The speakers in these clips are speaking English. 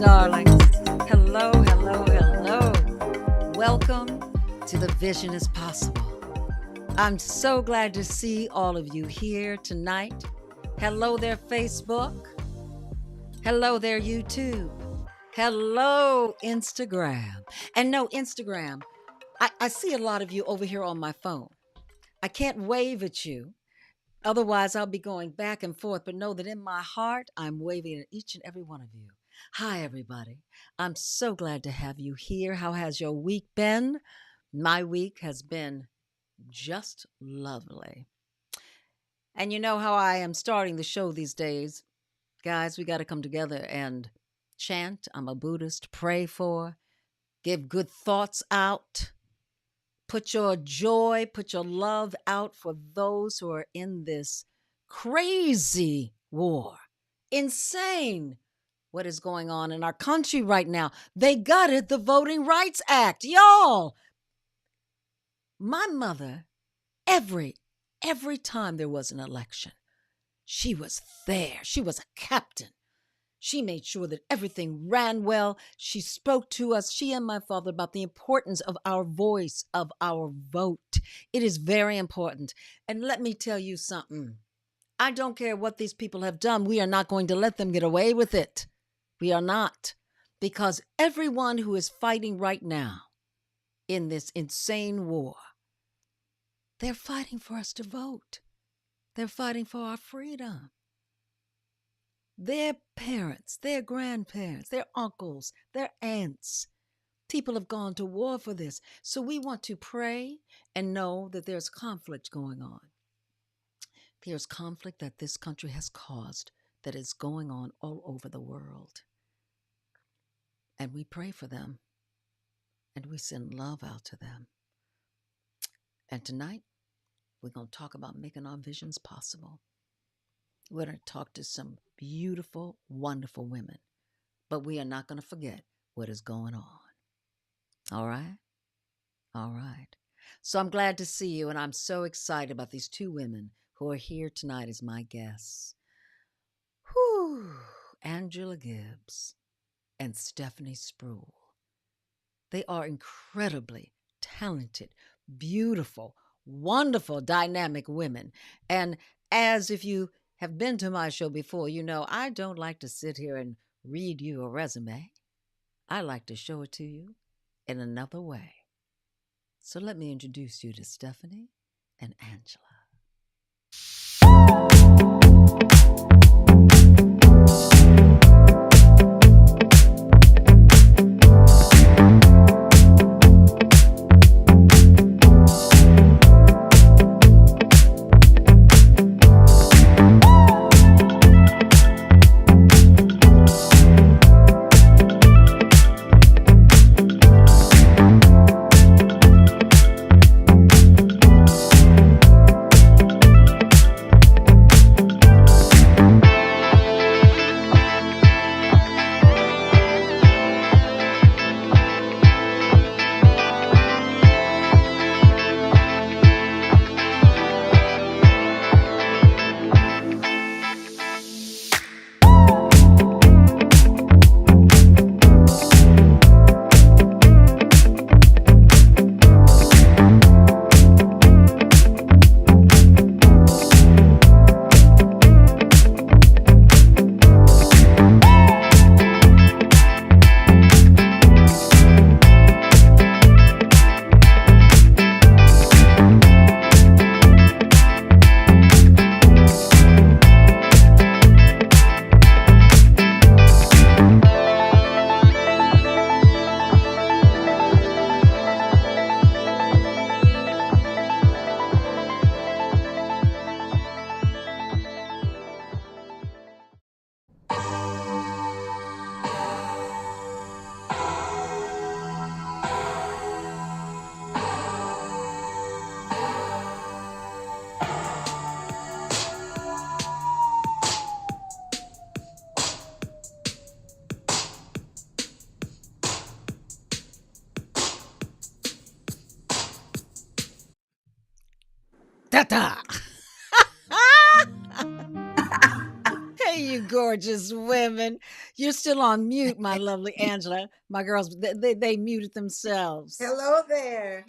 darlings. Hello, hello, hello. Welcome to The Vision is Possible. I'm so glad to see all of you here tonight. Hello there, Facebook. Hello there, YouTube. Hello, Instagram. And no, Instagram, I see a lot of you over here on my phone. I can't wave at you. Otherwise, I'll be going back and forth. But know that in my heart, I'm waving at each and every one of you. Hi, everybody. I'm so glad to have you here. How has your week been? My week has been just lovely. And you know how I am starting the show these days. Guys, we got to come together and chant. I'm a Buddhist. Pray for, give good thoughts out. Put your joy, put your love out for those who are in this crazy war. Insane what is going on in our country right now. They gutted the Voting Rights Act. Y'all, my mother, every time there was an election, she was there. She was a captain. She made sure that everything ran well. She spoke to us, she and my father, about the importance of our voice, of our vote. It is very important. And let me tell you something. I don't care what these people have done. We are not going to let them get away with it. We are not. Because everyone who is fighting right now in this insane war, they're fighting for us to vote. They're fighting for our freedom. Their parents, their grandparents, their uncles, their aunts, people have gone to war for this. So we want to pray and know that there's conflict going on. There's conflict that this country has caused that is going on all over the world. And we pray for them. And we send love out to them. And tonight, we're going to talk about making our visions possible. We're going to talk to some beautiful, wonderful women. But we are not going to forget what is going on. All right? All right. So I'm glad to see you, and I'm so excited about these two women who are here tonight as my guests. Whew. Angela Gibbs and Stephanie Spruill. They are incredibly talented, beautiful, wonderful, dynamic women. And as if you have been to my show before, you know I don't like to sit here and read you a resume. I like to show it to you in another way. So let me introduce you to Stephanie and Angela. Ta-ta! Hey, you gorgeous women. You're still on mute, my lovely Angela. My girls, they muted themselves. Hello there.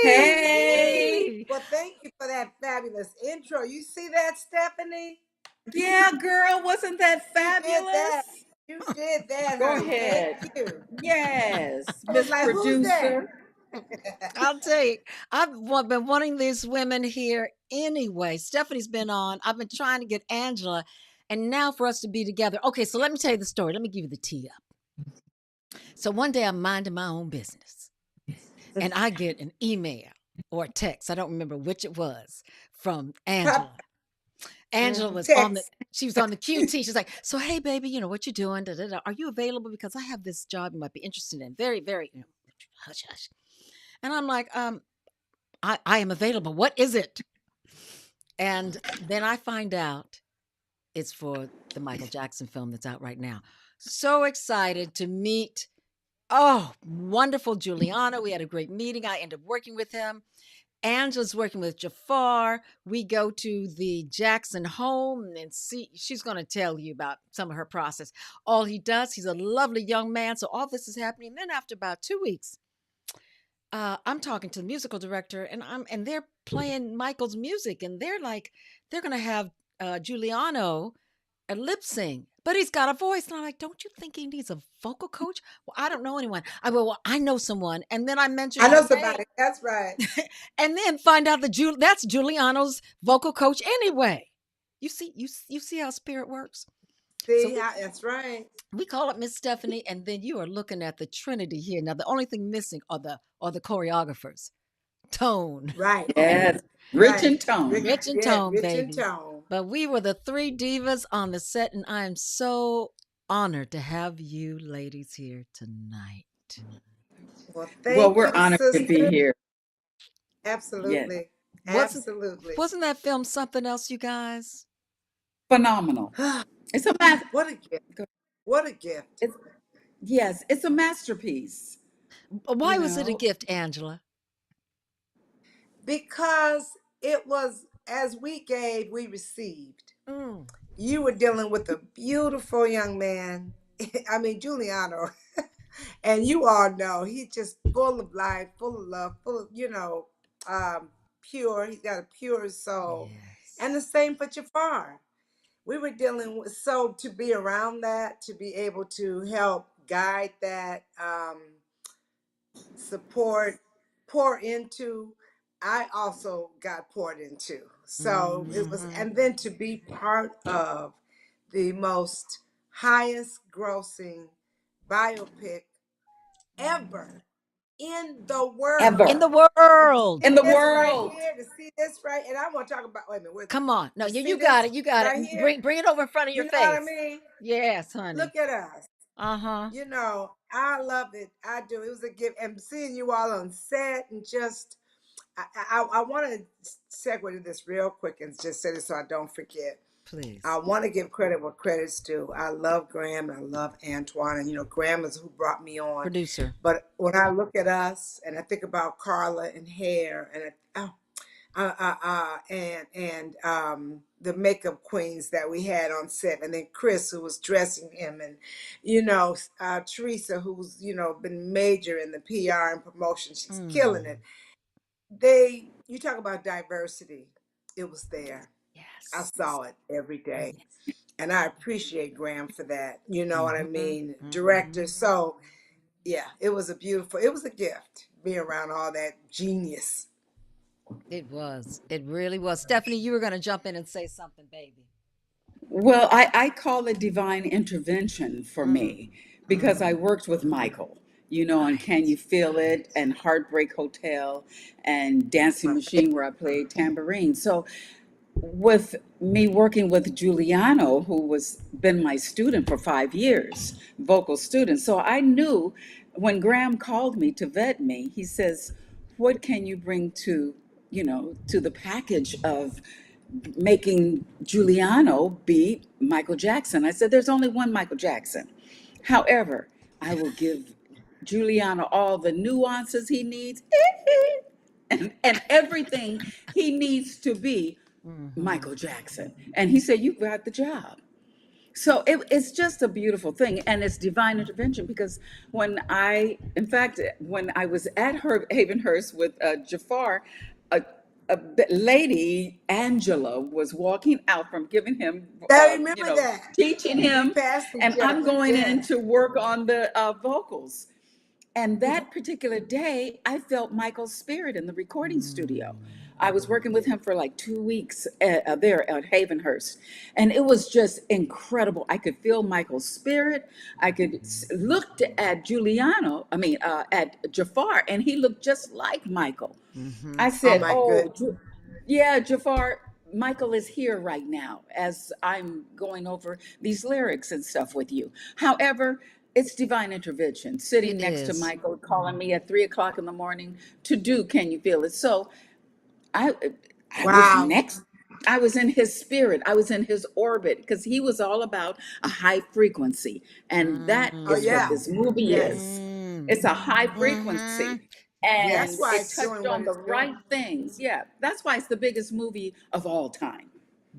Hey, Hey. Well, thank you for that fabulous intro. You see that, Stephanie? yeah, girl, wasn't that You did that. fabulous? You did that, Go honey. Thank ahead. you. Yes, I was Miss like, who's that? Producer. I'll tell you, been wanting these women here anyway. Stephanie's been on. I've been trying to get Angela, and now for us to be together. Okay, so let me tell you the story. Let me give you the tee up. So one day I'm minding my own business, and I get an email or a text. I don't remember which it was from Angela. Angela was on the. Text. She was on the QT. She's like, "So hey, baby, you know what you're doing? Da, da, da. Are you available? Because I have this job you might be interested in. Very, very, hush, hush." And I'm like, I am available. What is it? And then I find out it's for the Michael Jackson film that's out right now. So excited to meet. Oh, wonderful Giuliano. We had a great meeting. I ended up working with him. Angela's working with Jafar. We go to the Jackson home and see, she's going to tell you about some of her process. All he does, he's a lovely young man. So all this is happening. Then after about 2 weeks, I'm talking to the musical director, and they're playing Michael's music, and they're gonna have Giuliano a lip sync, but he's got a voice, and I'm like, don't you think he needs a vocal coach? Well, I don't know anyone. I go, well, I know someone, and then I mentioned I your know name, somebody. That's right. and then find out that that's Giuliano's vocal coach anyway. You see how spirit works. So See, that's right. we call up Miss Stephanie, and then you are looking at the Trinity here. Now the only thing missing are the choreographers. Tone. Right. Yes, rich Right. in tone. Rich and Yeah, tone, rich in baby. tone. But we were the three divas on the set, and I am so honored to have you ladies here tonight. Well, Well, thank we're you, honored to be sister. here. Yes, Absolutely. Wasn't Absolutely. wasn't that film something else, you guys? phenomenal. It's a master. What a gift. What a gift. It's, yes, it's a masterpiece. Why You was it a know, gift, Angela? Because it was as we gave, we received. Mm, You were dealing with a beautiful young man. I mean, Giuliano. And you all know he's just full of life, full of love, full of, pure. He's got a pure soul. And yes. the same for Jafar. We were dealing with, so to be around that, to be able to help guide that, support, pour into. I also got poured into. So it was, Mm-hmm. and then to be part of the most highest grossing biopic ever in the In world. ever the And to world. in see the this right world. here, to see this right, and I want to talk about, wait a minute, Come on. No, to you, see you got this it. You got right it. here, Bring it over in front of you your know what I face. mean? Yes, honey. Look at us. Uh-huh. I love it. I do. It was a gift. And seeing you all on set and just, I want to segue to this real quick and just say this so I don't forget. I Please. want to give credit where credit's due. I love Graham and I love Antoine. And, Graham is who brought me on. Producer. But when I look at us and I think about Carla and hair and the makeup queens that we had on set, and then Chris who was dressing him, and Teresa who's been major in the PR and promotion. She's killing Mm. it. You talk about diversity. It was there. I Yes. saw it every day. Yes. And I appreciate Graham for that. You know what I Mm-hmm. mean? Mm-hmm. Director. So yeah, it was a gift being around all that genius. It was. It really was. Stephanie, you were going to jump in and say something, baby. Well, I call it divine intervention for Mm. me because I Mm. worked with Michael, on Can Right. You Feel It and Heartbreak Hotel and Dancing Machine, where I played tambourine. So with me working with Giuliano, who was been my student for 5 years, vocal student. So I knew when Graham called me to vet me, he says, "What can you bring to the package of making Giuliano be Michael Jackson?" I said, "There's only one Michael Jackson. However, I will give Giuliano all the nuances he needs and everything he needs to be Mm-hmm. Michael Jackson." And he said, "You got the job." So it's just a beautiful thing, and it's divine intervention because in fact, when I was at Havenhurst with Jafar, a, lady Angela was walking out from giving him, I remember that. teaching We him, passed each and I'm other. going in Yes. to work on the vocals. And that particular day, I felt Michael's spirit in the recording studio. I was working with Yeah. him for like 2 weeks there at Havenhurst. And it was just incredible. I could feel Michael's spirit. I could look at at Jafar, and he looked just like Michael. Mm-hmm. I Oh said, my "Oh, goodness. yeah, Jafar, Michael is here right now as I'm going over these lyrics and stuff with you." However, it's divine intervention, sitting It next to is. Michael, calling me at 3 o'clock in the morning to do Can You Feel It? So I I was Wow. next. I was in his spirit. I was in his orbit because he was all about a high frequency. And that Oh is what yeah. this movie Yes. is. Mm. It's a high Mm-hmm. frequency. That's And Yes. why it it's touched doing what on the it's doing. right things. Yeah. That's why it's the biggest movie of all time.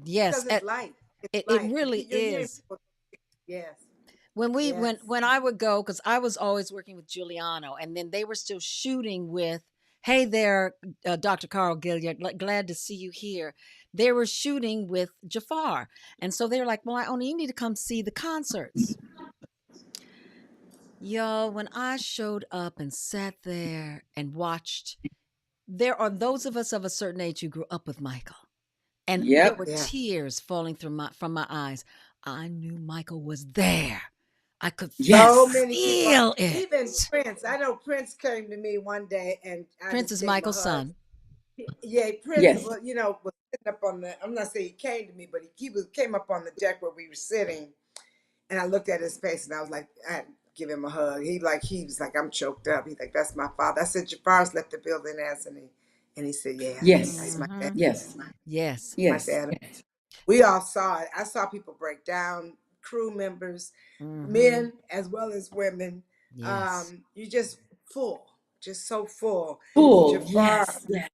Yes. Because it's light. It's It light. really You're hearing is. people. Yes. When Yes. when I would go, because I was always working with Giuliano, and then they were still shooting with, hey there, Dr. Carl Gilliard, glad to see you here. They were shooting with Jafar, and so they were like, well, I only need to come see the concerts. Yo, when I showed up and sat there and watched, there are those of us of a certain age who grew up with Michael, and there Yep. were Yeah. tears falling through from my eyes. I knew Michael was there. I could So Yes. many people, feel it. even Prince. I know Prince came to me one day and I Prince just is gave him a Michael's hug. son. Yeah, Prince, Yes. well, was sitting up on the. I'm not saying he came to me, but came up on the deck where we were sitting, and I looked at his face and I was like, I had to give him a hug. He was like, I'm choked up. He's like, that's my father. I said, Jafar's left the building, hasn't he? And he said, yeah, that's Yes. my dad. Hmm. Yes. Yes. My Yes. dad. We all saw it. I saw people break down, crew members, Hmm. men as well as women. Yes. You just full, just so full. Full. Jafar, Yes. Yes.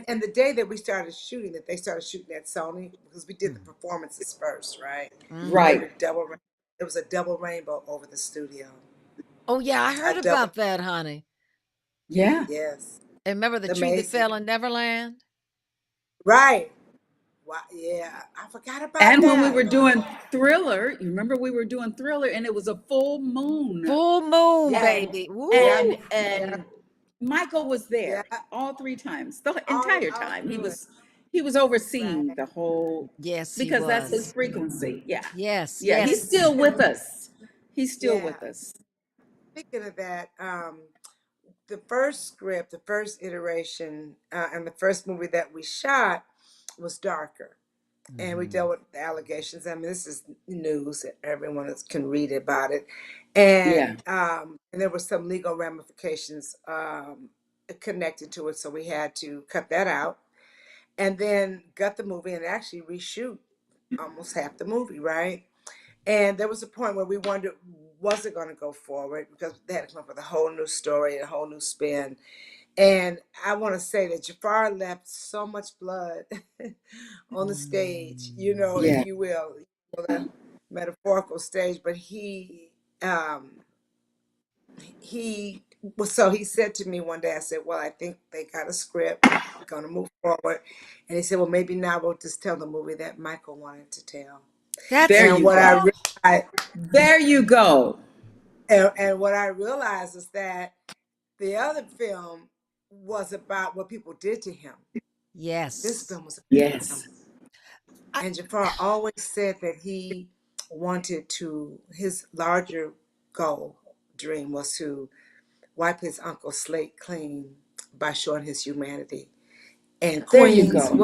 and the day that we started shooting, that they started shooting at Sony because we did the performances first, right? They Hmm. Right. were double. It was a double rainbow over the studio. Oh yeah, I A heard double, about that, honey. Yeah. yes, And remember the tree that amazing, fell in Neverland? right? Wow, yeah, I forgot about And when we that. were doing Thriller, you remember we were doing Thriller and it was a full moon. Full moon, Yeah, And baby. yeah, Woo! yeah, Michael was yeah. there all 3 times. The entire All time. through it, He was overseeing right? the whole Yes, he because that's his was. frequency. Yeah. Yes, Yeah, he's yes. still with us. He's still Yeah. with us. Speaking of that, the first script, the first iteration, and the first movie that we shot was darker. And we Hmm. dealt with the allegations. I mean, this is news; everyone can read about it. And Yeah. there were some legal ramifications connected to it, so we had to cut that out, and then gut the movie and actually reshoot almost half the movie, right? And there was a point where we wondered was it going to go forward because they had to come up with a whole new story, a whole new spin. And I want to say that Jafar left so much blood on the stage, if Yeah. Mm. you will, the metaphorical stage. But um, he he said to me one day, I said, well, I think they got a script, going to move forward. And he said, well, maybe now we'll just tell the movie that Michael wanted to tell. That's There a And you what I go. oh, realized, There you go. and what I realized is that the other film was about what people did to him. This yes. film was about him. Yes. I, And Jafar always said that his larger goal, dream was to wipe his uncle's slate clean by showing his humanity. And There you Queens, go.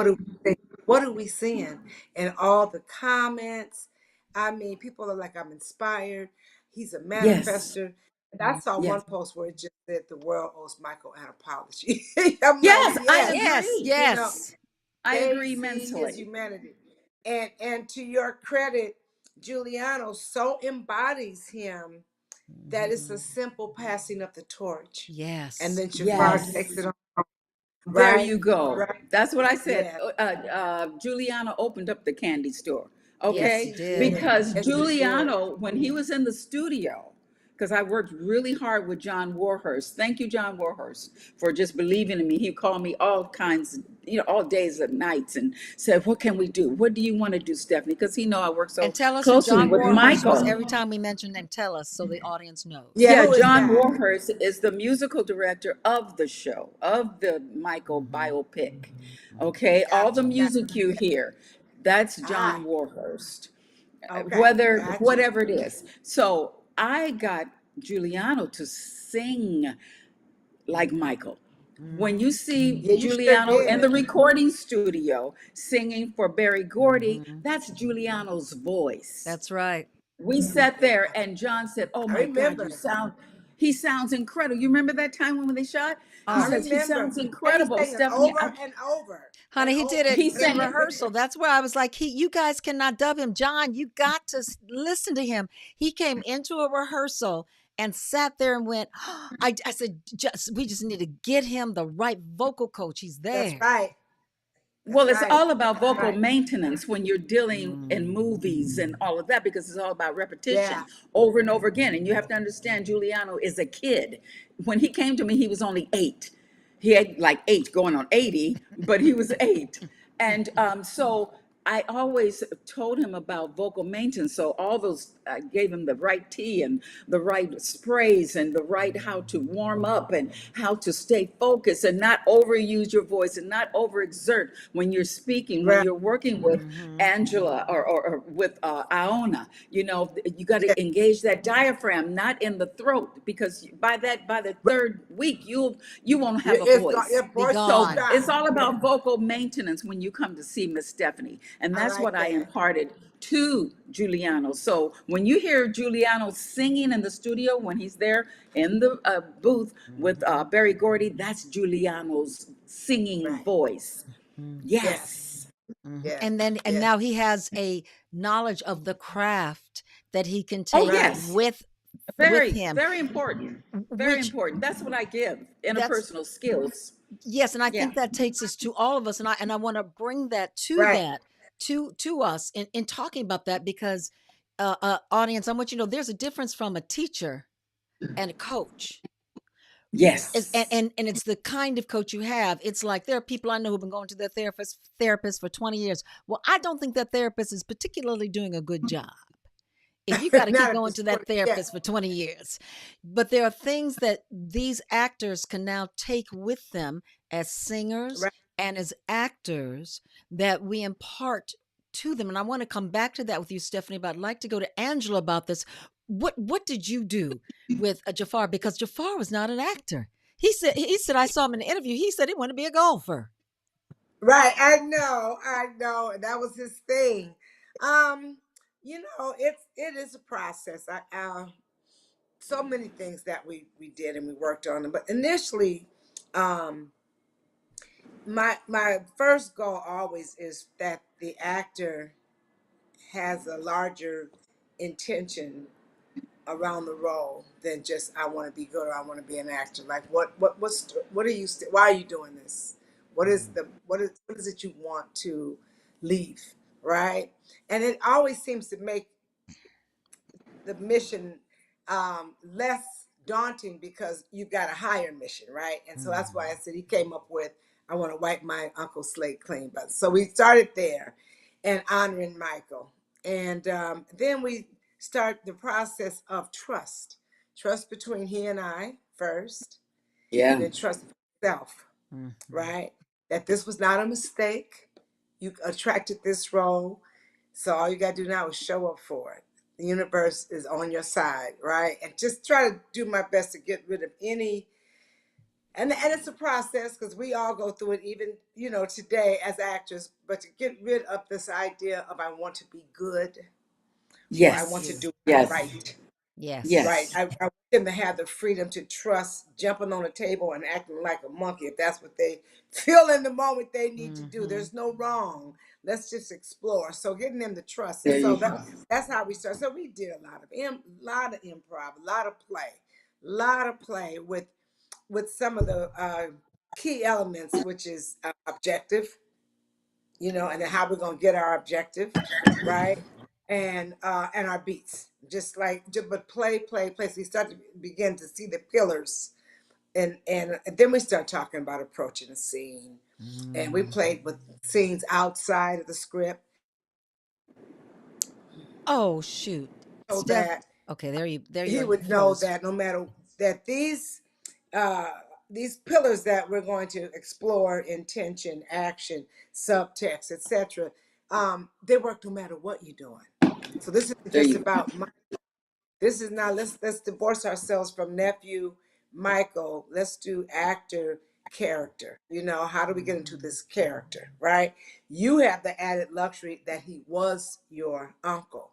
what are we seeing? And all the comments. I mean, people are like, I'm inspired. He's a Yes. manifester. And I saw Yes. one post where it just said the world owes Michael an apology. I'm like, Yes, I yes, yes, agree. you know, yes. I they agree see his mentally. humanity. And to your credit, Giuliano so embodies him that it's a Mhm. simple passing of the torch. And Yes. then Jafar takes Yes. it on, There right? you go. Right. That's what I said. Yeah. Juliana opened up the candy store. Yes, Yes, he Okay, he did. did. because Yes, he did. Giuliano, when he was in the studio, because I worked really hard with John Warhurst. Thank you, John Warhurst, for just believing in me. He called me all kinds, all days and nights, and said, "What can we do? What do you want to do, Stephanie?" Because he know I work And so tell us who closely John with Warhurst was. Michael. Every time we mention him, tell us so the audience knows. Yeah, Yeah, who is John that? Warhurst is the musical director of the show, of the Michael biopic. Okay, all the Gotcha, gotcha. music you hear, that's Ah, John Warhurst, okay, whether gotcha. whatever it is. So I got Giuliano to sing like Michael. When you see Yeah, you sure Giuliano in the did. recording studio singing for Barry Gordy, Hmm. that's Giuliano's voice. That's right. We sat there and John said, "Oh I my God, remember. he sounds incredible." You remember that time when they shot? He I Oh, says, "He remember. sounds And he incredible, sang it Stephanie." over and over and honey, he did over it He in sang it. rehearsal. That's where I was like, you guys cannot dub him. John, you got to listen to him. He came into a rehearsal and sat there and went, I said, we just need to get him the right vocal coach. He's That's there. right. Well, That's it's right. all about That's vocal right. maintenance when you're dealing in Mm. movies and all of that because it's all about Yeah. repetition over and over again. And you have to understand, Giuliano is a kid. When he came to me, he was only 8. He had like 8 going on 80, but he was 8. And so I always told him about vocal maintenance. So all those, I gave him the right tea and the right sprays and the right how to warm up and how to stay focused and not overuse your voice and not overexert when you're speaking, when Right. you're working with Mm-hmm. Angela or with Iona. You got Yeah. to engage that diaphragm, not in the throat, because by the Right. third week you won't have a It's gone. voice. Your Be voice is So gone. it's shot. all Yeah. about vocal maintenance when you come to see Miss Stephanie. And I that's like what I that. imparted to Giuliano. So when you hear Giuliano singing in the studio, when he's there in the booth with Mm-hmm. Barry Gordy, that's Giuliano's singing Right. voice. Yes. Yes. Mm-hmm. Yes. And Yes. now he has a knowledge of the craft that he can Oh, take Right. yes. with Very, him, very important. Very which important. That's what I give that's interpersonal skills. yes, and I Yeah. think that takes us to all of us, and I want to bring Right. that to us in talking about that because audience, I want you to know there's a difference from a teacher and a coach. Yes. And it's the kind of coach you have. It's like there are people I know who've been going to their therapist for 20 years. Well, I don't think that therapist is particularly doing a good job if you got to keep Not at going this to point. that Yeah. therapist for 20 years. But there are things that these actors can now take with them as singers Right. and as actors that we impart to them. And I want to come back to that with you, Stephanie, but I'd like to go to Angela about this. What did you do with Jafar? Because Jafar was not an actor. He said I saw him in an interview. He said he wanted to be a golfer. Right. I know. I know. And that was his thing. Um, it is a process. So many things that we did and we worked on them. But initially, um, my first goal always is that the actor has a larger intention around the role than just I want to be good or I want to be an actor. Like what are you why are you doing this? What is it you want to leave, right? And it always seems to make the mission less daunting because you've got a higher mission, right? And so that's why I said he came up with I want to wipe my uncle's slate clean. But so we started there and honoring Michael. And then we start the process of trust between he and I first, and Yeah. then trust self, Mhm. right? That this was not a mistake. You attracted this role. So all you got to do now is show up for it. The universe is on your side, right? And just try to do my best to get rid of any, and it's a process because we all go through it, even, today as actors, but to get rid of this idea of I want to be good or I want to Yes. You. do it Yes. right. Yes. Right. Yes. I want them to have the freedom to trust jumping on a table and acting like a monkey if that's what they feel in the moment they need to do. Mhm. There's no wrong. Let's just explore. So getting them to trust. And There so you go. that's how we start. So we did lot of improv, a lot of play with some of the key elements, which is objective, and then how we're gonna get our objective, right? And our beats, but play. So you start to begin to see the pillars, and then we start talking about approaching a scene, and we played with scenes outside of the script, Oh shoot, so Steph. that Okay, there you he are. You would know froze. that no matter that uh, these pillars that we're going to explore, intention, action, subtext, etc., they work no matter what you're doing. So this isn't There just you go. about this is not, let's divorce ourselves from nephew Michael. Let's do actor character. How do we get into this character, right? You have the added luxury that he was your uncle.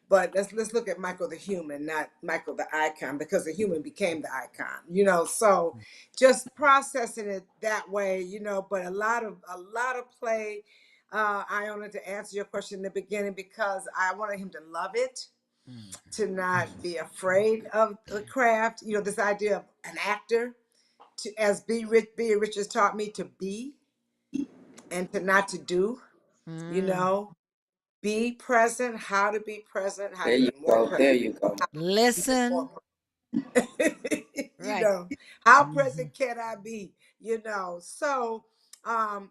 But let's look at Michael the human, not Michael the icon, because the human became the icon. So just processing it that way. But a lot of play. I wanted to answer your question in the beginning because I wanted him to love it, to not be afraid of the craft. This idea of an actor, to as B. Richards taught me, to be and to not to do. You Mm. know, be present. How to be present. How There to you be more go. present. There you go. Even Listen. more. you Right. know, how Mhm. present can I be? So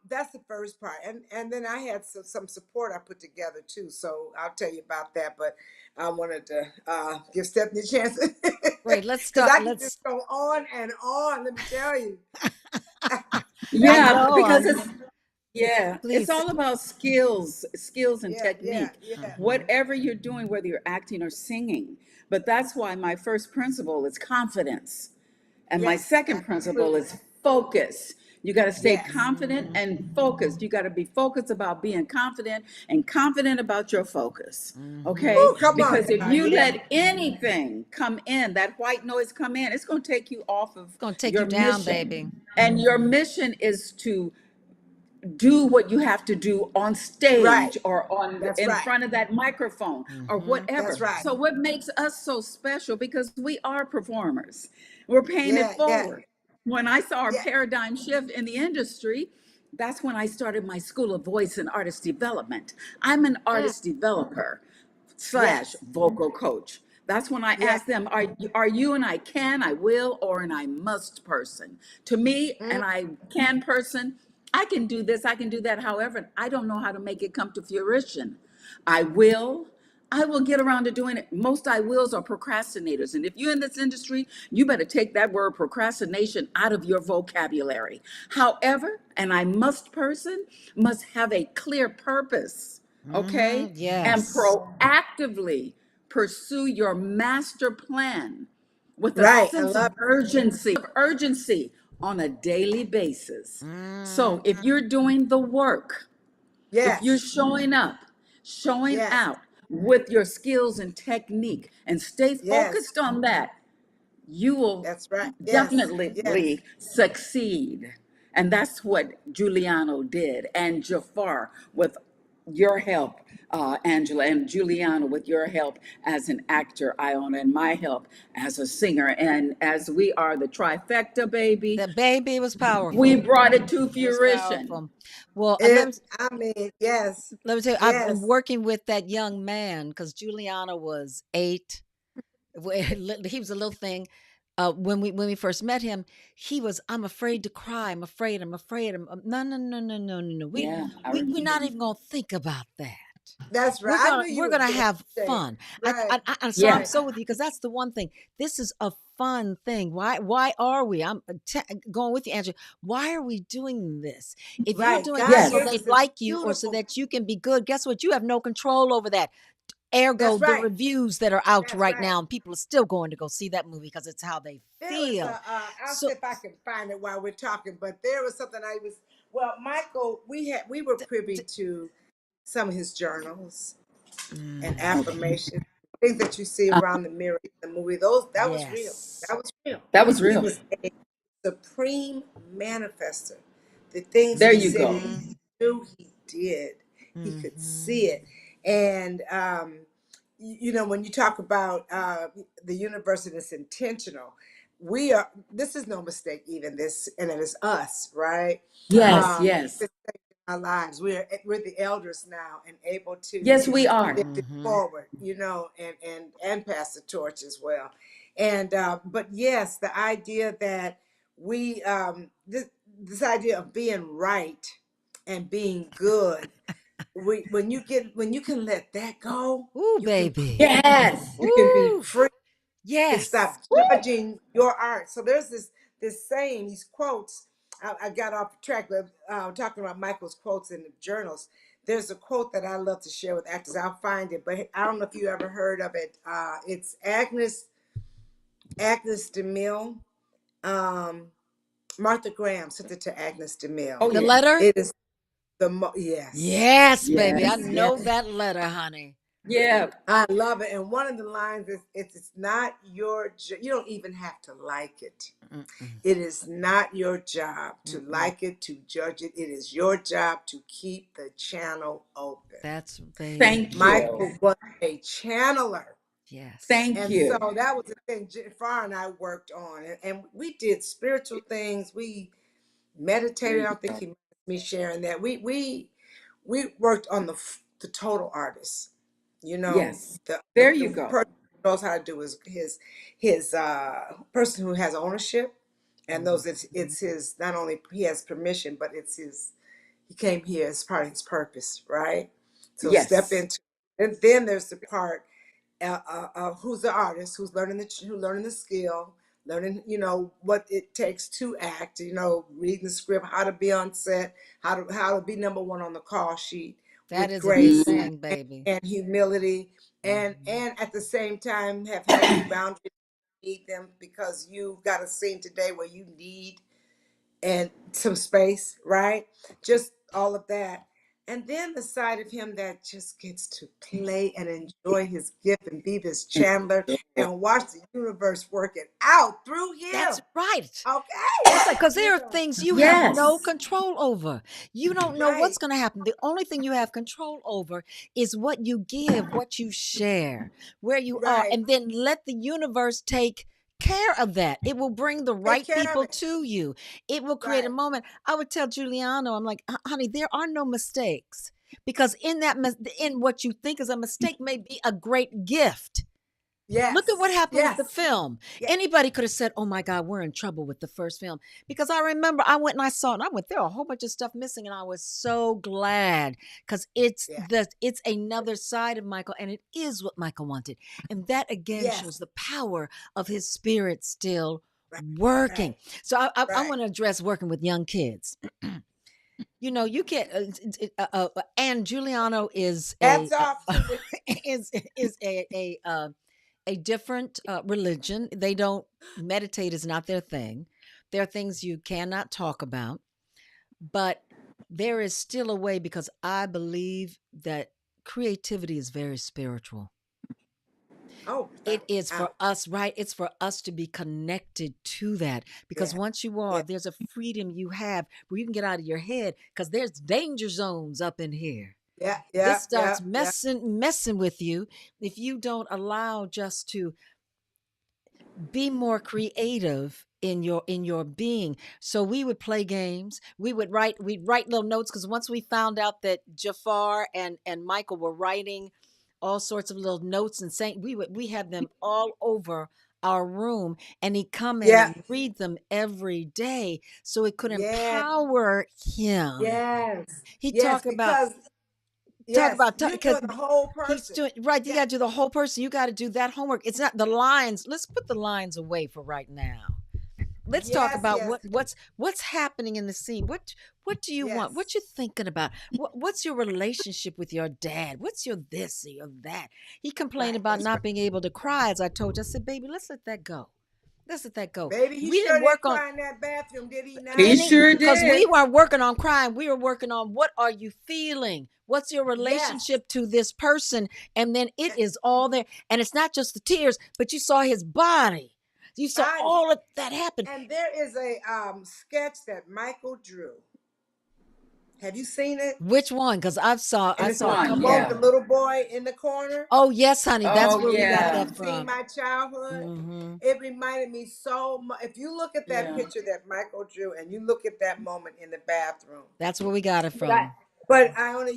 that's the first part, and then I had some support I put together too. So I'll tell you about that. But I wanted to give Stephanie a chance Great. Let's because start. I could just Let's. go on and on. Let me tell you. I Yeah, know. I because know. it's Please. all about skills and Yeah, yeah, technique. yeah. Hmm. Whatever you're doing, whether you're acting or singing. But that's why my first principle is confidence. And my Yes, second principle absolutely. is focus. You got to stay Yes. confident and focused. You got to be focused about being confident and confident about your focus. Hmm. Okay? Woo, come on Because if now. you Yeah. let anything come in, that white noise come in, it's going to take you off of It's gonna take you your down, mission. baby. And your mission is to do what you have to do on Right. stage or on That's in right. front of that microphone or Hmm. whatever. That's right. So what makes us so special, because we are performers, we're paying it Yeah, yeah, forward. When I saw a yeah. paradigm shift in the industry, that's when I started my School of Voice and Artist Development. I'm an Mm, artist developer slash yes. vocal coach. That's when I Yeah. ask them, are you an I can, I will, or an I must person? To me, Mm, an I can person, I can do this, I can do that. However, I don't know how to make it come to fruition. I will. I will get around to doing it. Most I wills are procrastinators. And if you're in this industry, you better take that word procrastination out of your vocabulary. However, an I must person must have a clear purpose, Hmm. okay? And Yes. proactively pursue your master plan with a right. I sense love of urgency on a daily basis. Mm. So if you're doing the work, it. if you're Yes. showing up, showing Yes. out with your skills and technique and stay Yes. focused on that, you will That's right. Yes. Yes. definitely succeed. And that's what Giuliano did, and Jafar with your help, Angela, and Giuliano with your help as an actor, Iona, and my help as a singer. And as we are the trifecta, baby, The baby was we powerful. brought it to It was fruition. powerful. Well, I mean, yes. let me tell you, I've been Yes. working with that young man because Juliana was 8. He was a little thing. When we first met him, he was, I'm afraid to cry. I'm afraid. I'm afraid. No, no, no, no, no, no, no. Yeah, I We're remember. not even gonna think about that. That's right. We're I gonna knew you we're was gonna going to have say it. fun. Right. And so I'm Right. Yes. so with you because that's the one thing. This is a fun thing. Why are we? I'm going with you, Angela. Why are we doing this? If you're Right. doing this God so gave Yes. they us this like you or so beautiful. that you can be good, guess what? You have no control over that. Ergo, That's the right. reviews that are out That's right right. now, and people are still going to go see that movie because it's how they There was feel. I'll see So, if I can find it while we're talking, but there was something Michael, we were d- privy d- to some of his journals and mm, Okay. affirmations, things that you see around the mirror in the movie. That was real. yes. That was real. That was He real. was a supreme manifester. The things There he you said go. he Mm-hmm. knew he did. He could see Mm-hmm. it. And when you talk about the universe and it's intentional, this is no mistake, even this, and it is us, right? Yes, Um, yes. our lives. We're the elders now and able to Yes, we are. lift it forward, and pass the torch as well. And but yes, the idea that we this idea of being right and being good, when you can let that go, Ooh, you can baby. Yes. you can be Ooh, free. Can yes. stop judging your art. So there's this saying, these quotes. I got off track, but talking about Michael's quotes in the journals. There's a quote that I love to share with actors. I'll find it, but I don't know if you ever heard of it. It's Agnes DeMille. Um, Martha Graham sent it to Agnes DeMille. Oh, The yeah. letter? It is yes, Yes, baby. I Yes. know yes. that letter, honey. Yeah. I love it. And one of the lines is, it's not you don't even have to like it. Mm-mm, It is not your job to mm-mm. like it, to judge it. It is your job to keep the channel open. That's baby. Thank you. Michael was a channeler. Yes. Thank And so you. that was the thing Jafar and I worked on. And we did spiritual things. We There meditated. I you don't think go. he me sharing that. We worked on the total artist. Yes. The There you go. person who knows how to do his person who has ownership, and Mhm. those it's his, not only he has permission, but it's his, he came here as part of his purpose, right? So step Yes. into, and then there's the part who's the artist, who's learning the skill, learning what it takes to act, reading the script, how to be on set, how to be number one on the call sheet That with is a big grace Mm, thing, and, baby. and humility, and Mhm. and at the same time have healthy boundaries. Need them because you got a scene today where you need and some space, right? Just all of that. And then the side of him that just gets to play and enjoy his gift and be this Chandler and watch the universe work it out through That's him. right. Okay? That's right, because You there are know, things you have no yes. control over. You don't know what's right, going to happen. The only thing you have control over is what you give, what you share, where you are, right. and then let the universe take care of that. It will bring the Take right care of people it. to you. It will create a Right. moment. I would tell Giuliano, I'm like, honey, there are no mistakes because in what you think is a mistake may be a great gift. Look at what Yes. happened with the Yes. film. Yes. Anybody could have said, "Oh my God, we're in trouble with the first film," because I remember I went and I saw it, and I went there a whole bunch of stuff missing, and I was so glad because Yeah. it's another side of Michael, and it is what Michael wanted, and that again Yes. shows the power of his spirit still Right. working. Right. So I Right. want to address working with young kids. You get and Giuliano is Hats off to you. is a different religion. They don't meditate is not their thing. There are things you cannot talk about, but there is still a way because I believe that creativity is very spiritual. Oh, It without is for doubt. us, right? It's for us to be connected to that because Yeah. once you Yeah. are, there's a freedom you have where you can get out of your head because there's danger zones up in here. Yeah. This Yeah. Yeah. starts Yeah. messing with you if you don't allow just to be more creative in your being. So we would play games, we'd write little notes because once we found out that Jafar and Michael were writing all sorts of little notes and saying we had them all over our room, and he'd come in Yeah. and read them every day so it could Yeah. empower him. Yes. He'd Yes. Because talk yes, about you're because doing the whole he's person. doing right. You Yeah. got to do the whole person. You got to do that homework. It's not the lines. Let's put the lines away for right now. Let's talk Yes. about Yes. what's happening in the scene. What do you want? Yes. What you thinking about? What's your relationship with your dad? What's your this or your that? He complained Right. about That's right. not being able to cry. As I told you, I said, baby, let's let that go. Let's let that go. Baby, he We sure didn't did work on cry in that bathroom, did he He not? any sure because we did. weren't working on crying. We were working on what are you feeling? What's your Yes. relationship to this person? And then it And is all there. And it's not just the tears, but you saw his body. You saw I all of that happen. and there is a sketch that Michael drew Have you seen it? Which one? Because I And Which it's saw a with one? couple of Ramon, the Yeah. them. little boy in the corner. Oh yes, honey, that's Oh, where we You got yeah. that haven't seen from. my childhood. Hmm. It reminded me so much. If you look at that Yeah. picture that Michael drew, and you look at that moment in the bathroom, That's where we got it but I, from. but Iona,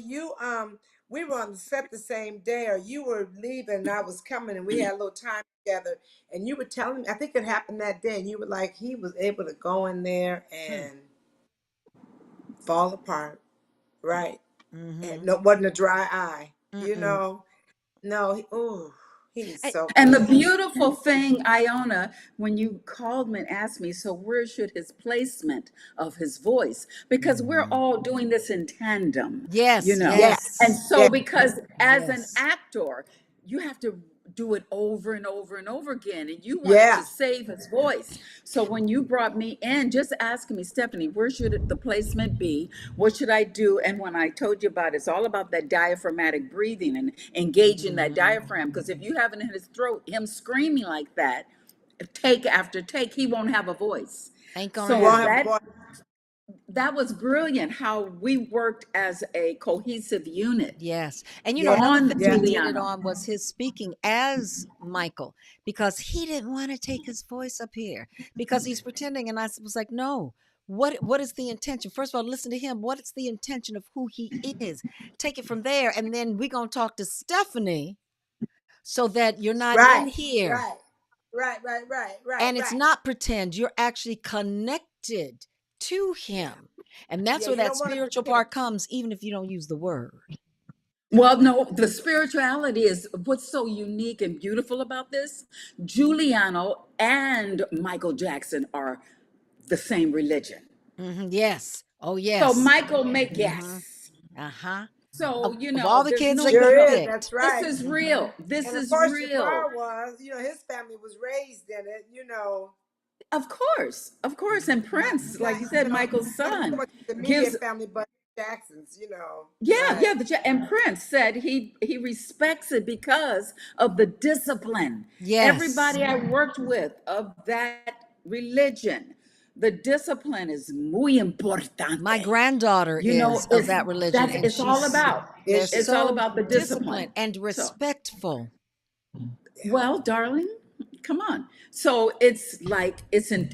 we were on the set the same day, or you were leaving, and I was coming, and we had a little time together, and you were telling me, I think it happened that day, and you were like, he was able to go in there Hmm. and fall apart, right? And Mm-hmm. no, wasn't a dry eye, you Mm-mm. know. No, he's I, so And the good. beautiful thing, Iona, when you called me and asked me, so where should his placement of his voice? Because we're all doing this in tandem, you yes, know. And Yes, yes, so, yes, because as an yes. actor, you have to do it over and over and over again, and you wanted to yeah, save his voice. So when you brought me in, just asking me, Stephanie, where should the placement be? What should I do? And when I told you about it, it's all about that diaphragmatic breathing and engaging that Hmm. diaphragm. Because if you have it in his throat, him screaming like that, take after take, he won't have a voice. Ain't gonna he So won't have a happen. voice. that was brilliant how we worked as a cohesive unit Yes. And Yeah, another on thing we yeah, did it Giuliano. on was his speaking as Michael because he didn't want to take his voice up here because he's pretending. And I was like, no, what is the intention? First of all, listen to him. What is the intention of who he is? Take it from there. And then we're going to talk to Stephanie so that you're not in right, here. right, right, And it's right. not pretend, you're actually connected to Yeah, him. And that's yeah. where You that don't want to spiritual pretend. part comes, even if you don't use the word. Well, no, the spirituality is what's so unique and beautiful about this. Giuliano and Michael Jackson are the same religion. Hmm. Yes. Oh, So yes. Michael make Hmm. yes. Uh-huh. So, Of all the there's kids no that Sure you is. no. That's picked. This right. is Hmm. real. This And of is course, real. Jafar was. His family was raised in it. Of course. Of course. And Not Prince, like not you said, Michael's not so son much the gives. immediate family, but Jacksons. Yeah, Right, yeah. And Prince said he respects it because of the discipline. Yes. Everybody I worked with of that religion, the discipline is muy My importante. granddaughter is of It's that religion, that's and it's all she's about. they're is she? It's all so about the discipline. disciplined and So respectful. Yeah. well, darling, come on. So it's like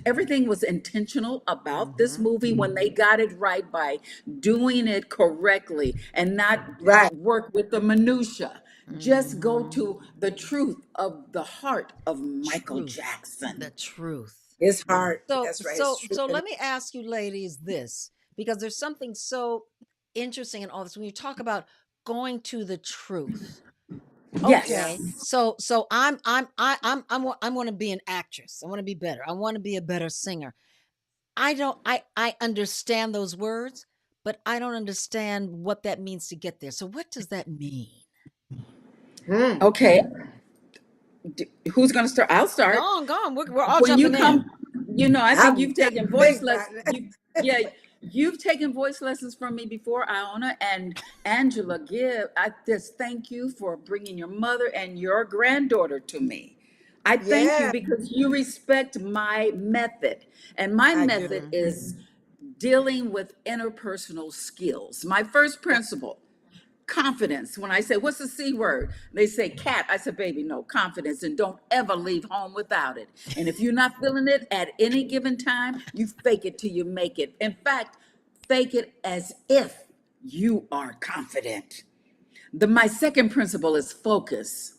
everything was intentional about this Hmm. movie when they got it right by doing it correctly and not Right. work with the minutia. Just go Hmm. to the truth of the heart of Michael Truth. The Jackson. truth. His heart. So That's right. It's so true. so And let me ask you ladies this because there's something so interesting in all this when you talk about going to the truth. yeah. Okay. Yes. So I want to be an actress. I want to be better. I want to be a better singer. I understand those words, but I don't understand what that means to get there. So what does that mean? Hmm. Okay. Who's going to start? I'll Go start. on, go on. We're all When you jumping in. come, I think I'm you've trying taken to think about it. yeah, you've taken voice lessons from me before, Iona and Angela. I just thank you for bringing your mother and your granddaughter to me. I thank you Yeah, because you respect my method, and my I do. method Hmm. is dealing with interpersonal skills. My first principle, confidence. When I say, what's the C word? They say cat. I said, baby, no, confidence. And don't ever leave home without it. And if you're not feeling it at any given time, you fake it till you make it. In fact, fake it as if you are confident. My second principle is focus.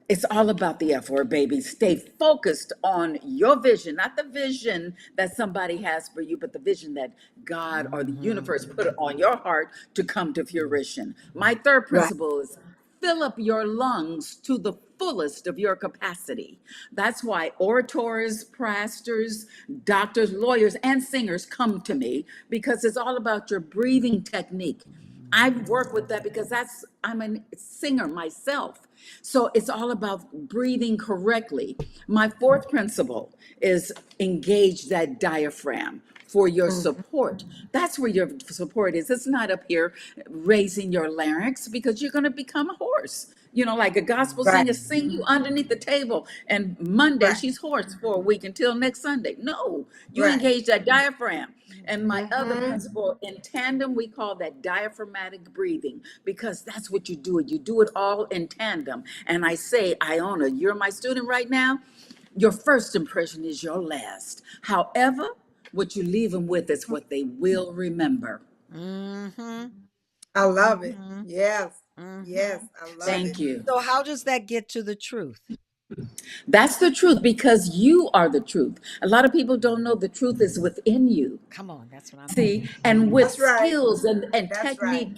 It's all about the F word, baby. Stay focused on your vision, not the vision that somebody has for you, but the vision that God or the Hmm. universe put on your heart to come to fruition. My third Right. principle is fill up your lungs to the fullest of your capacity. That's why orators, pastors, doctors, lawyers, and singers come to me because it's all about your breathing technique. I work with that because I'm a singer myself. So it's all about breathing correctly. My fourth principle is engage that diaphragm for your Mhm. support. That's where your support is. It's not up here raising your larynx because you're going to become hoarse. Like a gospel Right. singer sing you underneath the table, and Monday Right. she's hoarse for a week until next Sunday. No, you Right. engage that diaphragm. And my other Mm-hmm. principle, in tandem, we call that diaphragmatic breathing, because that's what you do. You do it all in tandem. And I say, Iona, you're my student right now. Your first impression is your last. However, what you leave them with is what they will remember. Mm-hmm. I love it. Mm-hmm. Yes. Yes. Mm-hmm. I So, love Thank it. you. so how does that get to the truth? That's the truth, because you are the truth. A lot of people don't know the truth is within you. Come on, that's what I'm See, thinking. and with That's right. skills and That's right. technique,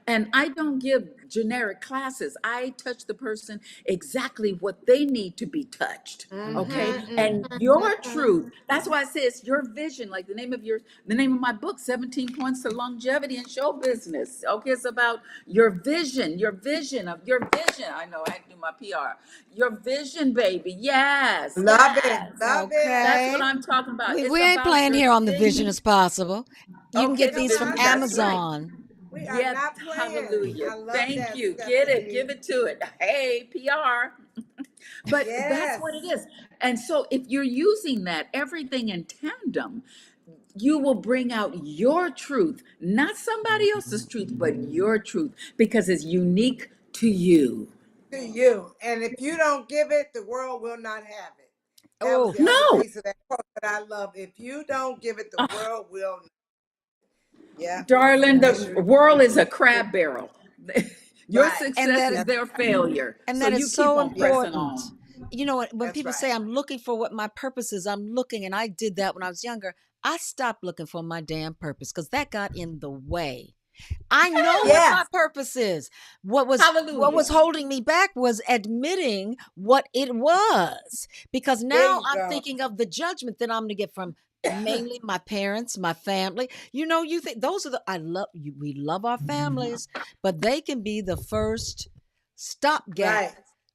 and I don't give generic classes. I touch the person exactly what they need to be touched. Okay. Mm-hmm. And Mm-hmm. your truth, that's why I say it's your vision, like the name of my book, 17 Points to Longevity in Show Business. Okay, it's about your vision. I know I do my PR. Your vision, baby. Yes, Love it. yes. Love it. That's what Okay. I'm talking about. We It's ain't about playing your here on The Vision vision. is Possible. You can Okay, get the Come these from on. vision, That's that's right. right. Amazon. We are Yeah, not playing. hallelujah. I love Thank that, you. Get it, Stephanie. give it to it. Hey, PR. But that's Yes. what it is. And so if you're using that, everything in tandem, you will bring out your truth, not somebody else's truth, but your truth, because it's unique to you. To you. And if you don't give it, the world will not have it. That was Oh, the other No, piece of that quote that I love. If you don't give it, the world will. Yeah. darling, That's the true. world is a crab barrel. Your Right. and success that is That's their right. failure. and So that you is keep so on Yes. pressing important. on. You know, when That's people right. say I'm looking for what my purpose is, I'm looking, and I did that when I was younger. I stopped looking for my damn purpose because that got in the way. I know what my Yes. purpose is. What was Hallelujah. holding me back was admitting what it was. Because There now you I'm go. thinking of the judgment that I'm going to get from mainly my parents, my family. You think those are the I love you we love our families, but they can be the first stopgap Right.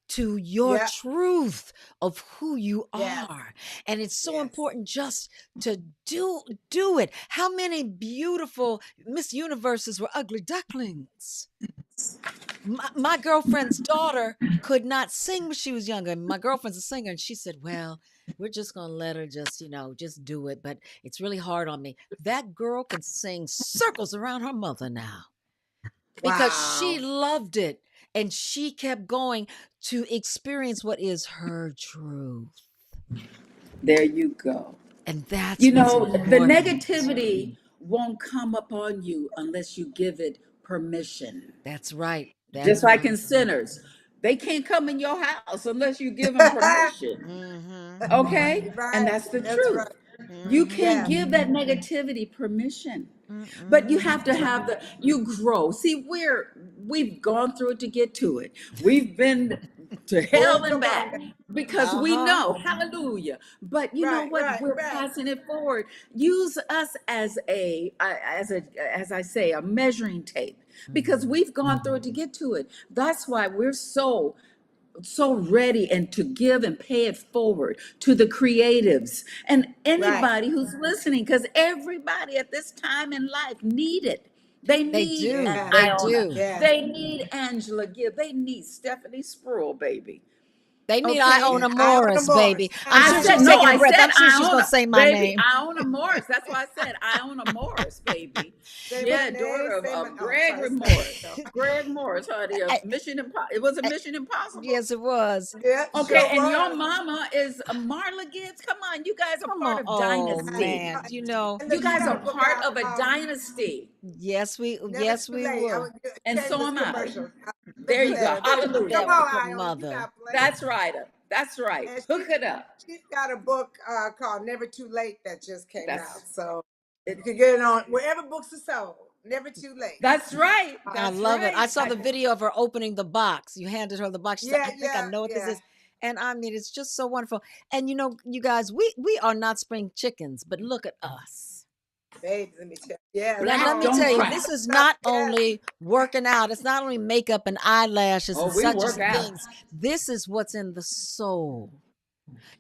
to your Yep. truth of who you Yes. are. And it's so Yes. important just to do it. How many beautiful Miss Universes were ugly ducklings? My girlfriend's daughter could not sing when she was younger. My girlfriend's a singer, and she said, well, we're just gonna let her just do it, but it's really hard on me. That girl can sing circles around her mother now because she Wow. loved it, and she kept going to experience what is her truth. There you go. And that's what's The important. negativity won't come upon you unless you give it permission. That's right. Just That's like right. in sinners, they can't come in your house unless you give them permission. Mm-hmm. Okay? And Right. that's the That's right. truth. You Mm-hmm. can't Yes. give that negativity permission. But you Mm-mm. have to have you grow. See, we've gone through it to get to it. We've been to Oh, hell and come on back now. because we Uh-huh. know, hallelujah. But you know Right. what? Right. We're Right. passing it forward. Use us as I say, a measuring tape, because Mhm. we've gone through it to get to it. That's why we're so ready and to give and pay it forward to the creatives and Right. anybody who's listening, because everybody at this time in life need it. They They need do. Yes. They Iona. do. Yes. They need Angela Gibb. They need Stephanie Sproul, baby. They need Okay? Iona Iona Morris, Morris. baby. I'm I sure Iona said, she's no, taking a I Morris. breath. said I'm sure she's going to Iona, say my baby, name. Iona Morris. That's why I said Iona Morris, baby. Say my Yeah, name. daughter Say my. of Oh, I'm sorry. Gregory Say Morris. so. Greg Morris, honey, I- of It was a I- Mission Impossible. yes, it was. Yeah. Okay, Sure and your was. mama is Marla Gibbs. Come on, you guys are Come part on. of Oh, I, Dynasty. man. and You look, she guys got are a book part out. of a dynasty, Never yes, too we late. were. and so Shameless am I. commercial. There Put you go. Letter. There you go. put Come Hallelujah. that with on, her Iona. You're mother. not playing. That's right. That's right. And Hook it up. she's got a book called Never Too Late that just came That's out. So it. you can get it on wherever books are sold. Never too late. That's right. I That's love it. I right. saw the video of her opening the box. You handed her the box. She said, Yeah, I think I yeah, know what this yeah. is. And I mean, it's just so wonderful. And you guys, we are not spring chickens, but look at us. Baby, let me tell you. Yes, Let Black me don't tell you, all crack. this is stuff. not Yes. only working out, it's not only makeup and eyelashes Oh, and we such work as out. things. This is what's in the soul.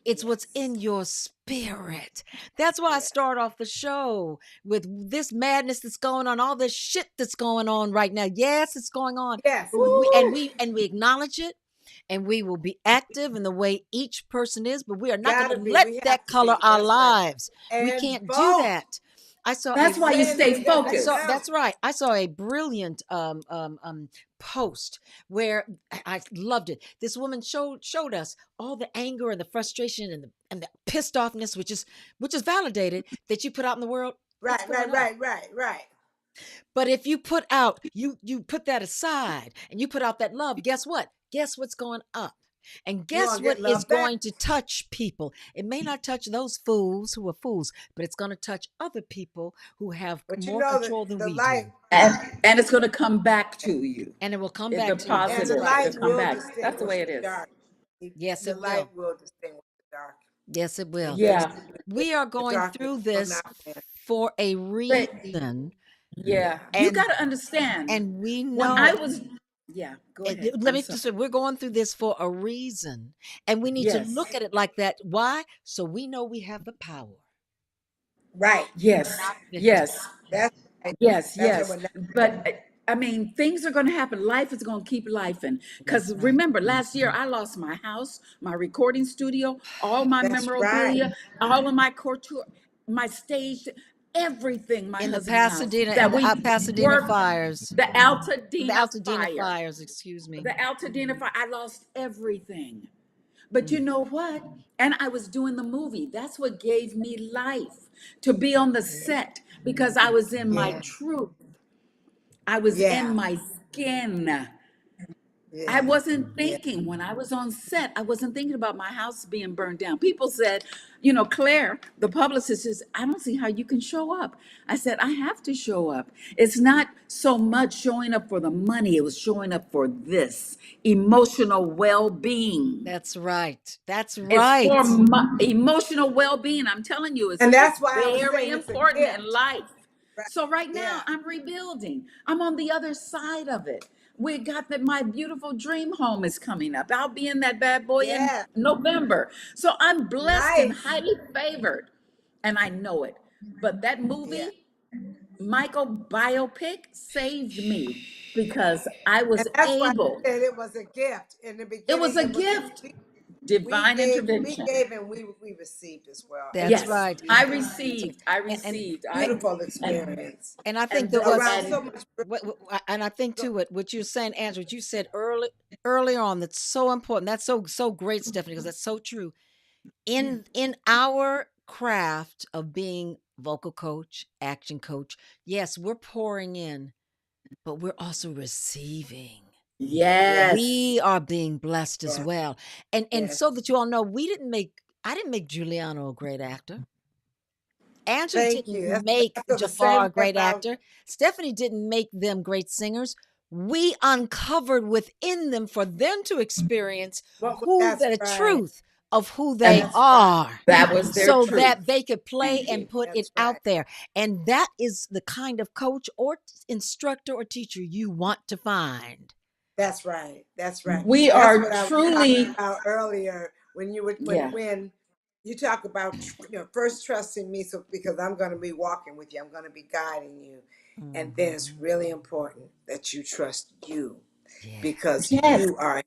It's what's Yes. in your spirit. That's why I Yeah. start off the show with this madness that's going on, all this shit that's going on right now. Yes, it's going on. Yes. But Woo! we acknowledge it, and we will be active in the way each person is, but we are not going Gotta to be. let We have that to color be. our That's right. lives. We And can't do vote. that. I saw a That's Keep why you saying that. stay We got to get focused. out. that's right. I saw a brilliant post where I loved it. This woman showed us all the anger and the frustration and the pissed offness, which is validated that you put out in the world. It's Right, going right, up. right, right, right. But if you put out, you put that aside and you put out that love, guess what? Guess what's going up? And You're guess gonna what get is love back. going to touch people? It may not touch those fools who are fools, but it's going to touch other people who have But you more know that control than the we light do. And it's going to come back to you. And it will come If the back to you. and That's the positive, right. light it'll come will back. That's the distinguish way the it is. dark. Yes, The it light will. will distinguish the dark. Yes, it will. Yes, Yeah. We are the going darkness through will this not win. for a But reason. yeah, Yeah. you And got to understand and we when I know was, yeah, go ahead. let I'm me sorry. just say we're going through this for a reason. And we need to Yes. look at it like that. Why? So we know we have the power. Right. Yes. Not victim. Yes. That's right. Yes, That's right. yes. We're not But I mean, things are going to happen. Life is going to keep lifing. Because That's right. remember, last year I lost my house, my recording studio, all my that's right. memorabilia, all of my couture, my stage, everything my In the husband and I Pasadena that we Pasadena worked, fires. the The Altadena Altadena fire, fires, excuse me. the Altadena fire, I lost everything. But you Mm. know what? And I was doing the movie. That's what gave me life to be on the Yeah. set because I was in my Yeah. truth. I was in Yeah. my skin. I Yeah. wasn't Yeah. thinking when I was on set, I wasn't thinking about my house being burned down. People said, Claire, the publicist says, I don't see how you can show up. I said, I have to show up. It's not so much showing up for the money, it was showing up for this emotional well being. That's right. That's It's for right. emotional well-being. I'm telling you, And it's that's why I was very saying it's a important in gift. life. Right. So right now Yeah. I'm rebuilding. I'm on the other side of it. We got that my beautiful dream home is coming up. I'll be in that bad boy in Yeah. November. So I'm blessed and Nice. highly favored. And I know it. But that Yeah. movie, Michael Biopic, saved me because I And was that's why able. I said it was a gift. In the It was beginning, a it was a gift. Divine we intervention. gave and we received as well. And That's it was Yes, right. I beautiful. That's right. received. I And received. I Beautiful and experience. and I think and that the what's Around so and much and I think too what you're saying, Andrew, what you said earlier on, that's so important. That's so great, Stephanie, because that's so true. In our craft of being vocal coach, action coach, yes, we're pouring in, but we're also receiving. yes, We are being blessed as yeah, well. And so yes. that you all know, I didn't make Giuliano a great actor. Angela Thank didn't you. make I feel the Jafar same a way great about actor. Stephanie didn't make them great singers. We uncovered within them for them to experience who that's the right. truth of who they and That's right. are that was their so truth. that they could play Thank and you. put it That's out right. there. And that is the kind of coach or instructor or teacher you want to find. That's right. That's right. We That's are what I was talking truly, about earlier when you would yeah, when you talk about first trusting me, so because I'm going to be walking with you, I'm going to be guiding you, and then it's Mhm. really important that you trust you Yeah. because yes, you are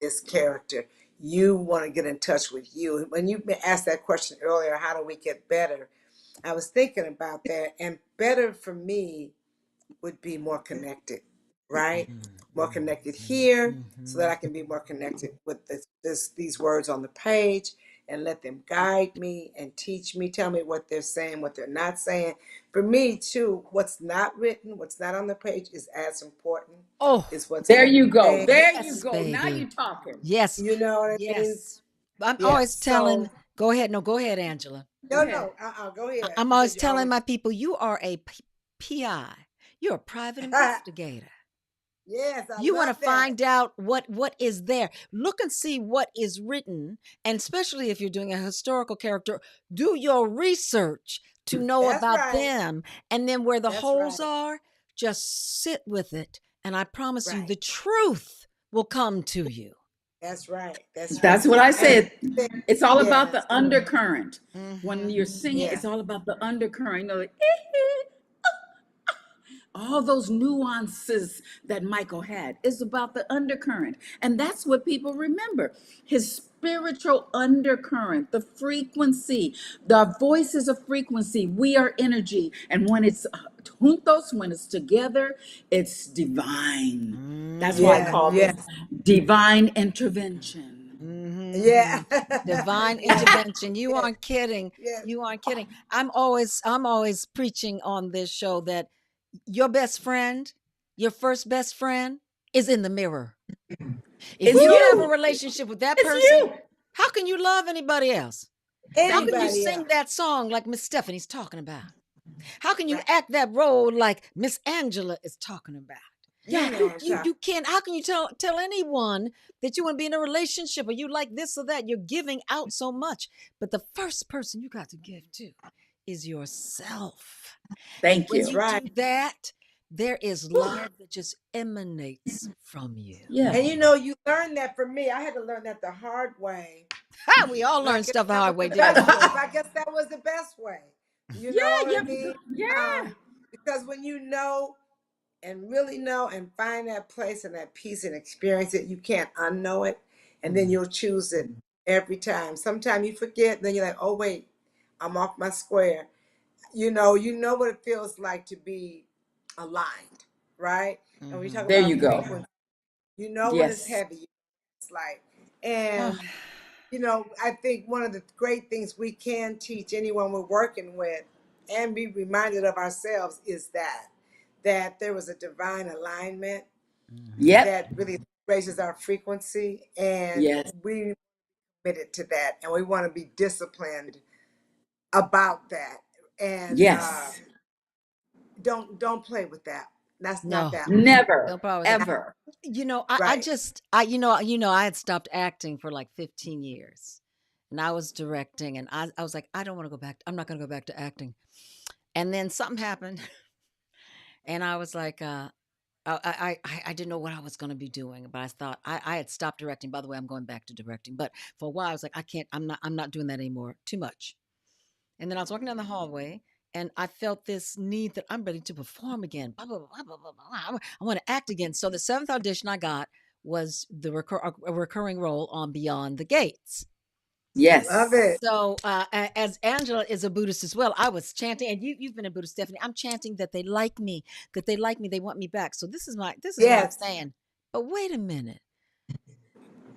this character. You want to get in touch with you. When you asked that question earlier, how do we get better? I was thinking about that, and better for me would be more connected, right? More connected here so that I Mhm. can be more connected with these words on the page and let them guide me and teach me, tell me what they're saying, what they're not saying. For me, too, what's not written, what's not on the page is as important Oh, as what's there you go. saying. There you yes, go. Now baby. you talking. Yes. You know what I mean? Yes. I'm Yes. always telling, So, go ahead. No, go ahead, Angela. Go no, ahead. no, go ahead. I'm You always said you telling always, my people, you are a PI. You're a private investigator. yes, I You want to love that. find out what is there. Look and see what is written, and especially if you're doing a historical character, do your research to know That's about right. them, and then where the That's holes right. are, just sit with it, and I promise you, Right. the truth will come to you. That's right. That's That's right. what I And said. It's all about yes, the undercurrent. When you're Mm-hmm. singing, yeah, it's all about the undercurrent. You know, like, all those nuances that Michael had is about the undercurrent. And that's what people remember. His spiritual undercurrent, the frequency. The voice is a frequency. We are energy. And when it's juntos, when it's together, it's divine. That's why I yeah, call Mm-hmm. this yes, divine intervention. Mm-hmm. yeah, Divine yes, intervention. You yes, aren't kidding. yes. You aren't kidding. I'm always preaching on this show that your best friend, your first best friend is in the mirror. If It's you don't have a you. relationship with that It's person, you. how can you love anybody else? How Thank can you you. Anybody sing else? that song like Miss Stephanie's talking about? How can you Right. act that role like Miss Angela is talking about? You Yeah. know You what I'm you talking. you can't. How can you tell anyone that you want to be in a relationship or you like this or that? You're giving out so much, but the first person you got to give to is yourself. And Thank when That's you. you right. do that, there is love that just emanates from you. Yeah. And you know, you learn that from me. I had to learn that the hard way. Ha! We all And I learn guess stuff the that was hard way, the didn't best. we? I guess that was the best way. You Yeah, know what I yeah, mean? yeah. Because when you know and really know and find that place and that peace and experience it, you can't unknow it. And then you'll choose it every time. Sometimes you forget, then you're like, oh wait, I'm off my square. You know what it feels like to be aligned, right? And we talk Mm-hmm. There you about go. frequency, you know when it's Yes. heavy, it's like, Oh, and I think one of the great things we can teach anyone we're working with and be reminded of ourselves is that there was a divine alignment mm-hmm. Yep. that really raises our frequency, and Yes. we committed to that, and we want to be disciplined about that, and Yes. don't play with that. That's not No, that one. Never, no problem with that. Not ever. I right. just, I had stopped acting for like 15 years and I was directing and I was like, I don't want to go back. I'm not going to go back to acting. And then something happened and I was like, I didn't know what I was going to be doing, but I thought I had stopped directing. By the way, I'm going back to directing, but for a while I was like, I can't, I'm not doing that anymore. Too much. And then I was walking down the hallway and I felt this need that I'm ready to perform again. Blah, blah, blah, blah, blah, blah. I want to act again. So the seventh audition I got was a recurring role on Beyond the Gates. Love Yes. it. So as Angela is a Buddhist as well, I was chanting, and you've been a Buddhist, Stephanie. I'm chanting that they like me, that they like me, they want me back. So this is what I'm Yes. saying. But wait a minute,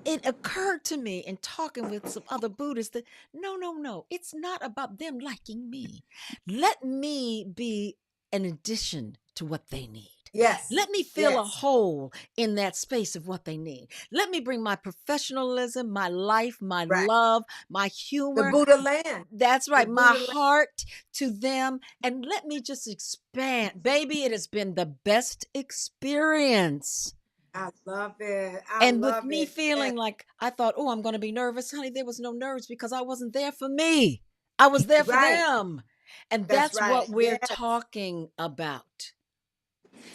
it occurred to me in talking with some other Buddhists that no, no, no, it's not about them liking me. Let me be an addition to what they need. Yes. Let me fill a Yes. hole in that space of what they need. Let me bring my professionalism, my life, my Right. love, my The humor. Buddha land. That's The right, my Buddha land. heart to them. And let me just expand. Baby, it has been the best experience. I love it. I And with love me it. Yes. feeling like I thought, oh, I'm going to be nervous. Honey, there was no nerves because I wasn't there for me. I was there for Right. them. And That's that's right. what we're Yes. talking about.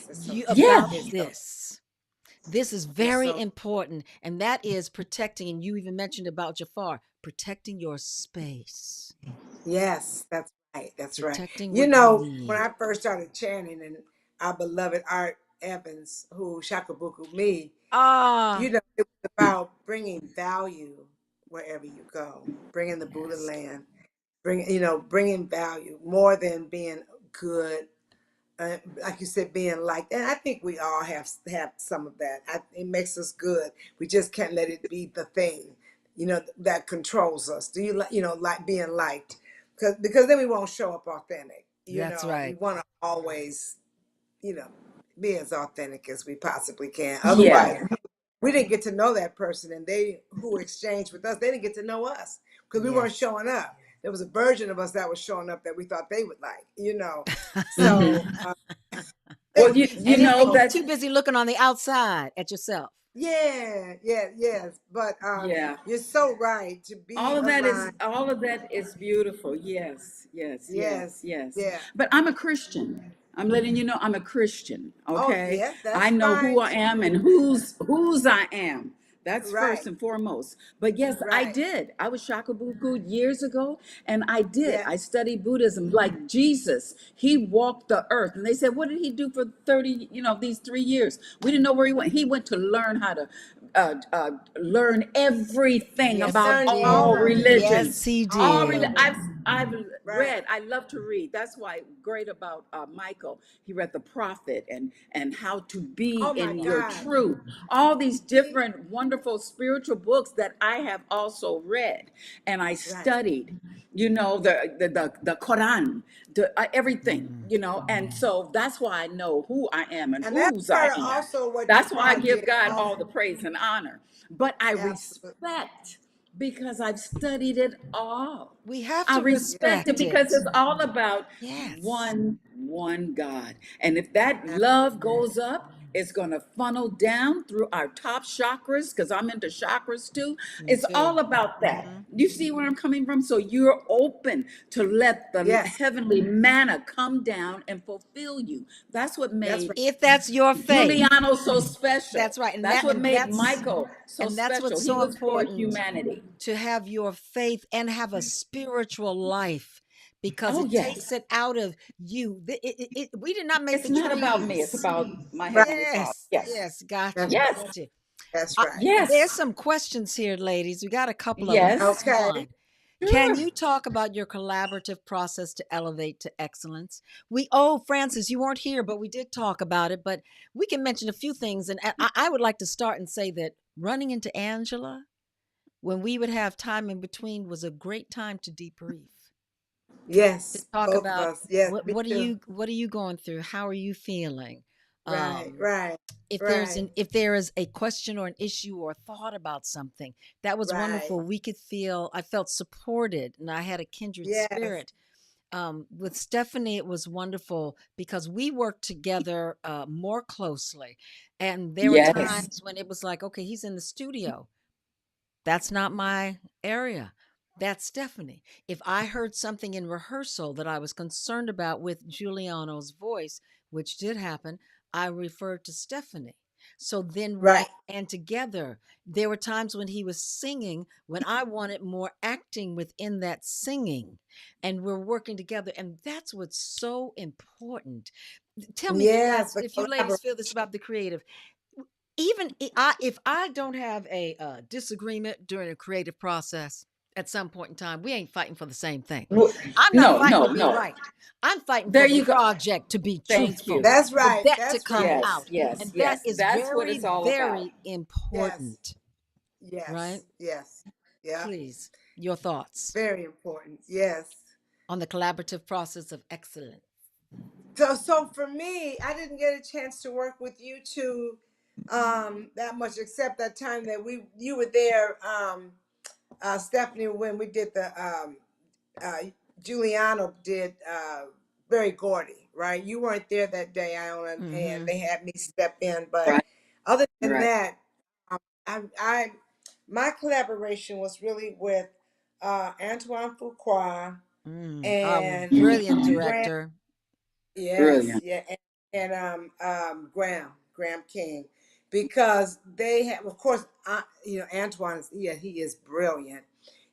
It's so You true. Yeah. about It's so, this. This is it's very so important. And that is protecting, and you even mentioned about Jafar, protecting your space, yes, that's right. That's right. protecting You what you know, when need. I first started chanting and our beloved Art Evans, who Shakabuku me, Ah, it was about bringing value wherever you go, bringing the Buddha yes. land, bringing value more than being good. Like you said, being liked, and I think we all have some of that. It makes us good. We just can't let it be the thing, that controls us. Do you like, like being liked? Because then we won't show up authentic. That's We right. want to always, you know, be as authentic as we possibly can. Yeah. Otherwise, we didn't get to know that person, and they who exchanged with us, they didn't get to know us because we weren't Yes. showing up. There was a version of us that was showing up that we thought they would like. Hmm. So, Well, you And you know you're know, that. too busy looking on the outside at yourself. yeah, yeah, yes. But Yeah. you're so right to be aligned. All of that is beautiful. Yes, yes, yes, Yes, yes. yeah. But I'm a Christian. I'm letting you know I'm a Christian. Oh, Okay. yeah, I that's know who fine I too. am and whose I am. That's first Right, and foremost. But yes, I right. did. I was shakabuku years ago, and I did. Yeah. I studied Buddhism like Jesus. He walked the earth, and they said, "What did he do for 30? These 3 years? We didn't know where he went. He went to learn how to learn everything Yes, about he Learned did. all all of it. Yes, religions." he All All did. of reli- it. I've Right. read. I love to read. That's why great about Michael. He read The Prophet and How to Be Oh my in Your God. Truth. All these See? different wonderful spiritual books that I have also read and I Right. studied. The Quran, everything. And so that's why I know who I am and And that's whose I part of am. also what you That's why I all give did. God all Also, the praise and honor. But I absolutely. respect because I've studied it all. We have I to respect it respect because it. it's all about Yes. one God. And if that Ab- love goes up, it's going to funnel down through our top chakras because I'm into chakras too. Me It's too. all about that. Hmm. You see where I'm coming from? So you're open to let the Yes, heavenly manna come down and fulfill you. That's what that's made right. If that's your faith, Giuliano so special. that's right. And That's that what and made that's Michael so and that's special. what's He so was for important, humanity. to have your faith and have a spiritual life, because Oh, it takes yes. it out of you. We did not make It's the not about me, it's trees. about my Right. Heavenly Father. Yes, Yes. yes, got That's you, Yes. got you. that's right. Yes. There's some questions here, ladies. We got a couple of them. Yes. Here's Okay. one. Can Sure. you talk about your collaborative process to elevate to excellence? Francis, you weren't here, but we did talk about it. But we can mention a few things. And I would like to start and say that running into Angela, when we would have time in between, was a great time to debrief, to Yes, talk both of about us. Yes, what me what are too. you what are you going through? How are you feeling? Right, Um, right, if right, if there is a question or an issue or thought about something, that was right. wonderful. I felt supported, and I had a kindred Yes, spirit. With Stephanie, it was wonderful because we worked together more closely, and there were Yes. times when it was like, okay, he's in the studio, that's not my area. That's Stephanie. If I heard something in rehearsal that I was concerned about with Giuliano's voice, which did happen, I referred to Stephanie. So then right. and together, there were times when he was singing when I wanted more acting within that singing, and we're working together. And that's what's so important. Tell me, Yes, the if you ladies feel this collaboration. about the creative, even if I don't have a disagreement during a creative process at some point in time, we ain't fighting for the same thing. I'm not No, fighting no, to be no. right. I'm fighting There for the you go. project to be Thank truthful, you. That's for right. that to That's come right. Yes, out. yes, And that yes. is That's what very, it's all about. very Yes, important, right? yes, yes. Yeah, Please, your thoughts very important. Yes. on the collaborative process of excellence. So for me, I didn't get a chance to work with you two that much, except that time that you were there, Stephanie, when we did the uh, Giuliano did Very Gordy, right? You weren't there that day, Iona, and Mm-hmm. they had me step in. But Right, other than right. that, I my collaboration was really with Antoine Fuqua and Brilliant Graham. director. Yes, Brilliant. yeah, and Graham King, because they have, of course, Antoine is, yeah, he is brilliant,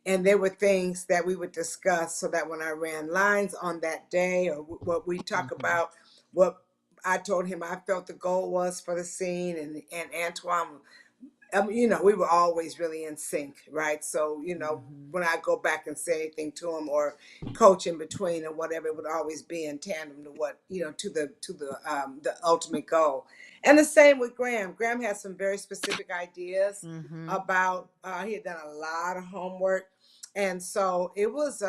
and there were things that we would discuss so that when I ran lines on that day, or what we talk Mm-hmm. about, what I told him I felt the goal was for the scene, and Antoine, we were always really in sync, right? So, Mm-hmm. when I go back and say anything to him or coach in between or whatever, it would always be in tandem to what, the ultimate goal. And the same with Graham. Graham has some very specific ideas Mm-hmm. about, he had done a lot of homework. And so it was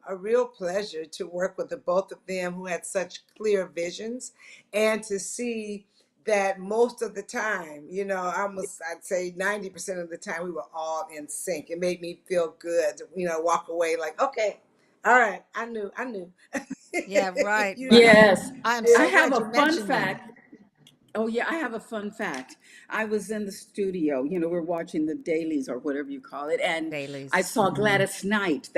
a real pleasure to work with the both of them who had such clear visions, and to see that most of the time, I'd say 90% of the time we were all in sync. It made me feel good to, walk away like, okay, all right, I knew. Yeah, right, you know, right. Yes. I'm yeah, I so have glad a you fun mentioned that. fact. Oh, yeah, I have a fun fact. I was in the studio, we're watching the dailies or whatever you call it, and I Dailies. saw Gladys Knight.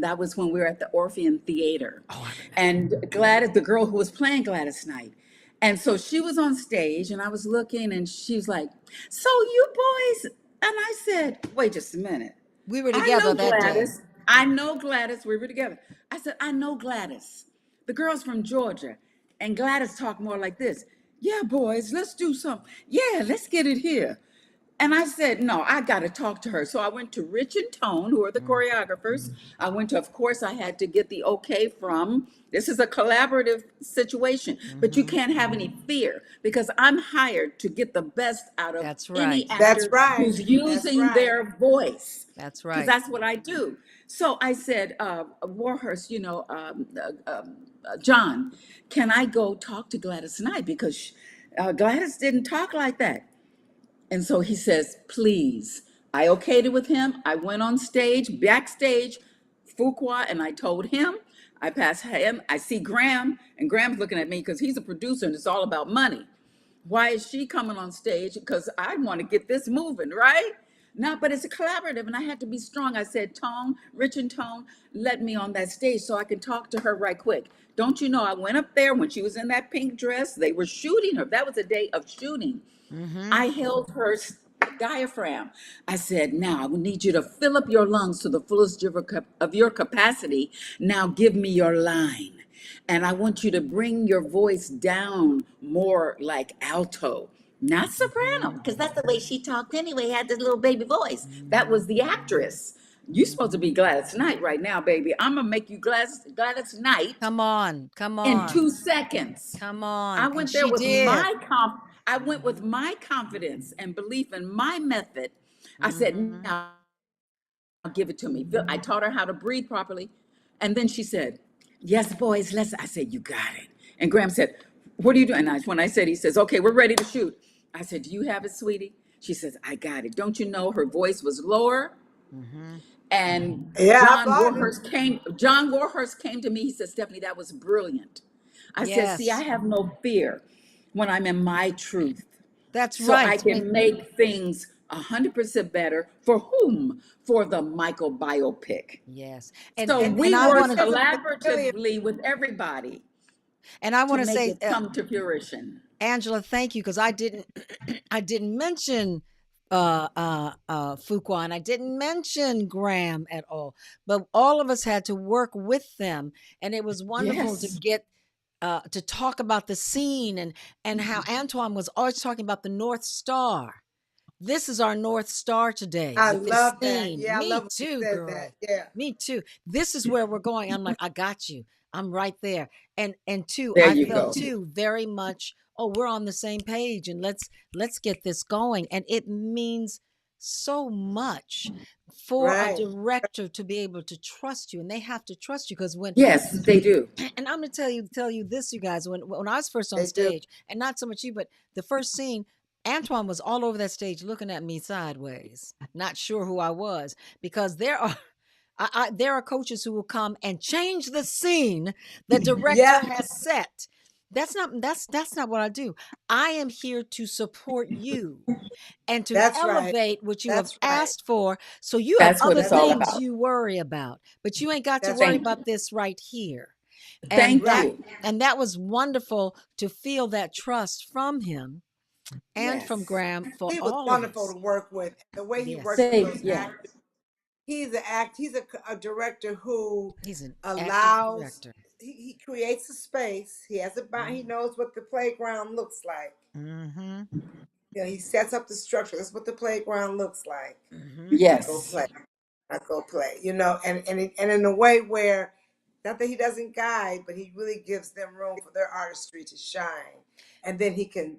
That was when we were at the Orpheum Theater. Oh, I remember. And Gladys, the girl who was playing Gladys Knight. And so she was on stage, and I was looking, and she was like, "So you boys And I said, wait just a minute. We were I together know that day. Gladys. I know Gladys. We were together. I said, I know Gladys. The girl's from Georgia. And Gladys talked more like this. Yeah, boys, let's do something. Yeah, let's get it here. And I said, no, I got to talk to her. So I went to Rich and Tone, who are the choreographers. I went to, of course, I had to get the okay from, this is a collaborative situation, but you Mm-hmm. can't have any fear because I'm hired to get the best out of That's any right. That's actor right. who's That's using right. their voice That's because right. that's what I do. So I said, Warhurst, John, can I go talk to Gladys Knight? Because Gladys didn't talk like that. And so he says, please. I okayed it with him. I went on stage, backstage, Fuqua, and I told him. I passed him. I see Graham, and Graham's looking at me because he's a producer and it's all about money. Why is she coming on stage? Because I want to get this moving, right? No, but it's a collaborative, and I had to be strong. I said, Tone, Rich and Tone, let me on that stage so I can talk to her right quick. Don't you know, I went up there when she was in that pink dress. They were shooting her. That was a day of shooting. Mm-hmm. I held her diaphragm. I said, now I need you to fill up your lungs to the fullest of your capacity. Now give me your line. And I want you to bring your voice down more like alto, not soprano, Mm-hmm. because that's the way she talked anyway, had this little baby voice. That was the actress. You supposed to be Mm-hmm. Gladys Knight right now, baby. I'm gonna make you Gladys Knight Come on. Come in on. 2 seconds. Come I on. And went there she with did. I went with my confidence and belief in my method. I said, Mm-hmm. now give it to me. I taught her how to breathe properly. And then she said, yes, boys, let's. I said, you got it. And Graham said, what are you doing? And when I said, he says, okay, we're ready to shoot. I said, do you have it, sweetie? She says, I got it. Don't you know her voice was lower? Mm-hmm. And Yeah, I bought it. John Warhurst came to me. He said, Stephanie, that was brilliant. I said, see, I Yes. have no fear when I'm in my truth. That's So I right. can make things 100% better. For whom? For the Michael biopic. Yes. So And we I work want to It's really collaboratively with everybody and I to want to make say it come to fruition. Angela, thank you because I didn't I didn't mention Fuqua and I didn't mention Graham at all. But all of us had to work with them and it was wonderful to Yes. get to talk about the scene and how Antoine was always talking about the North Star. This is our North Star today I with this love that. scene. Yeah, I Me love when you too, said that. girl. Yeah. Me too. This is where we're going. I'm like, I got you. I'm right there. And two, There I you felt go. too very much, oh, we're on the same page and let's get this going. And it means so much for a Right. director to be able to trust you. And they have to trust you because when Yes, they do. and I'm gonna tell you this, you guys. When I was first on They do. stage, and not so much you, but the first scene, Antoine was all over that stage looking at me sideways, not sure who I was, because there are there are coaches who will come and change the scene the director Yeah, has set. That's not what I do. I am here to support you and to that's right. elevate what you have That's right. asked for. So you have That's what other it's That's all right. things about. you worry about, but you ain't got to That's worry right. Thank you. about this right here. And Thank Right. that you. and that was wonderful to feel that trust from him and from Yes. Graham for He was all of wonderful to us. work with. The way he works Yes. with Say those yeah. actors. He's a director who He's an active allows. director. He creates a space. He has a he knows what the playground looks like. Mm-hmm. You know, he sets up the structure. That's what the playground looks like. Mm-hmm. Now go Yes. play. Now go play. You know, and in a way where not that he doesn't guide, but he really gives them room for their artistry to shine. And then he can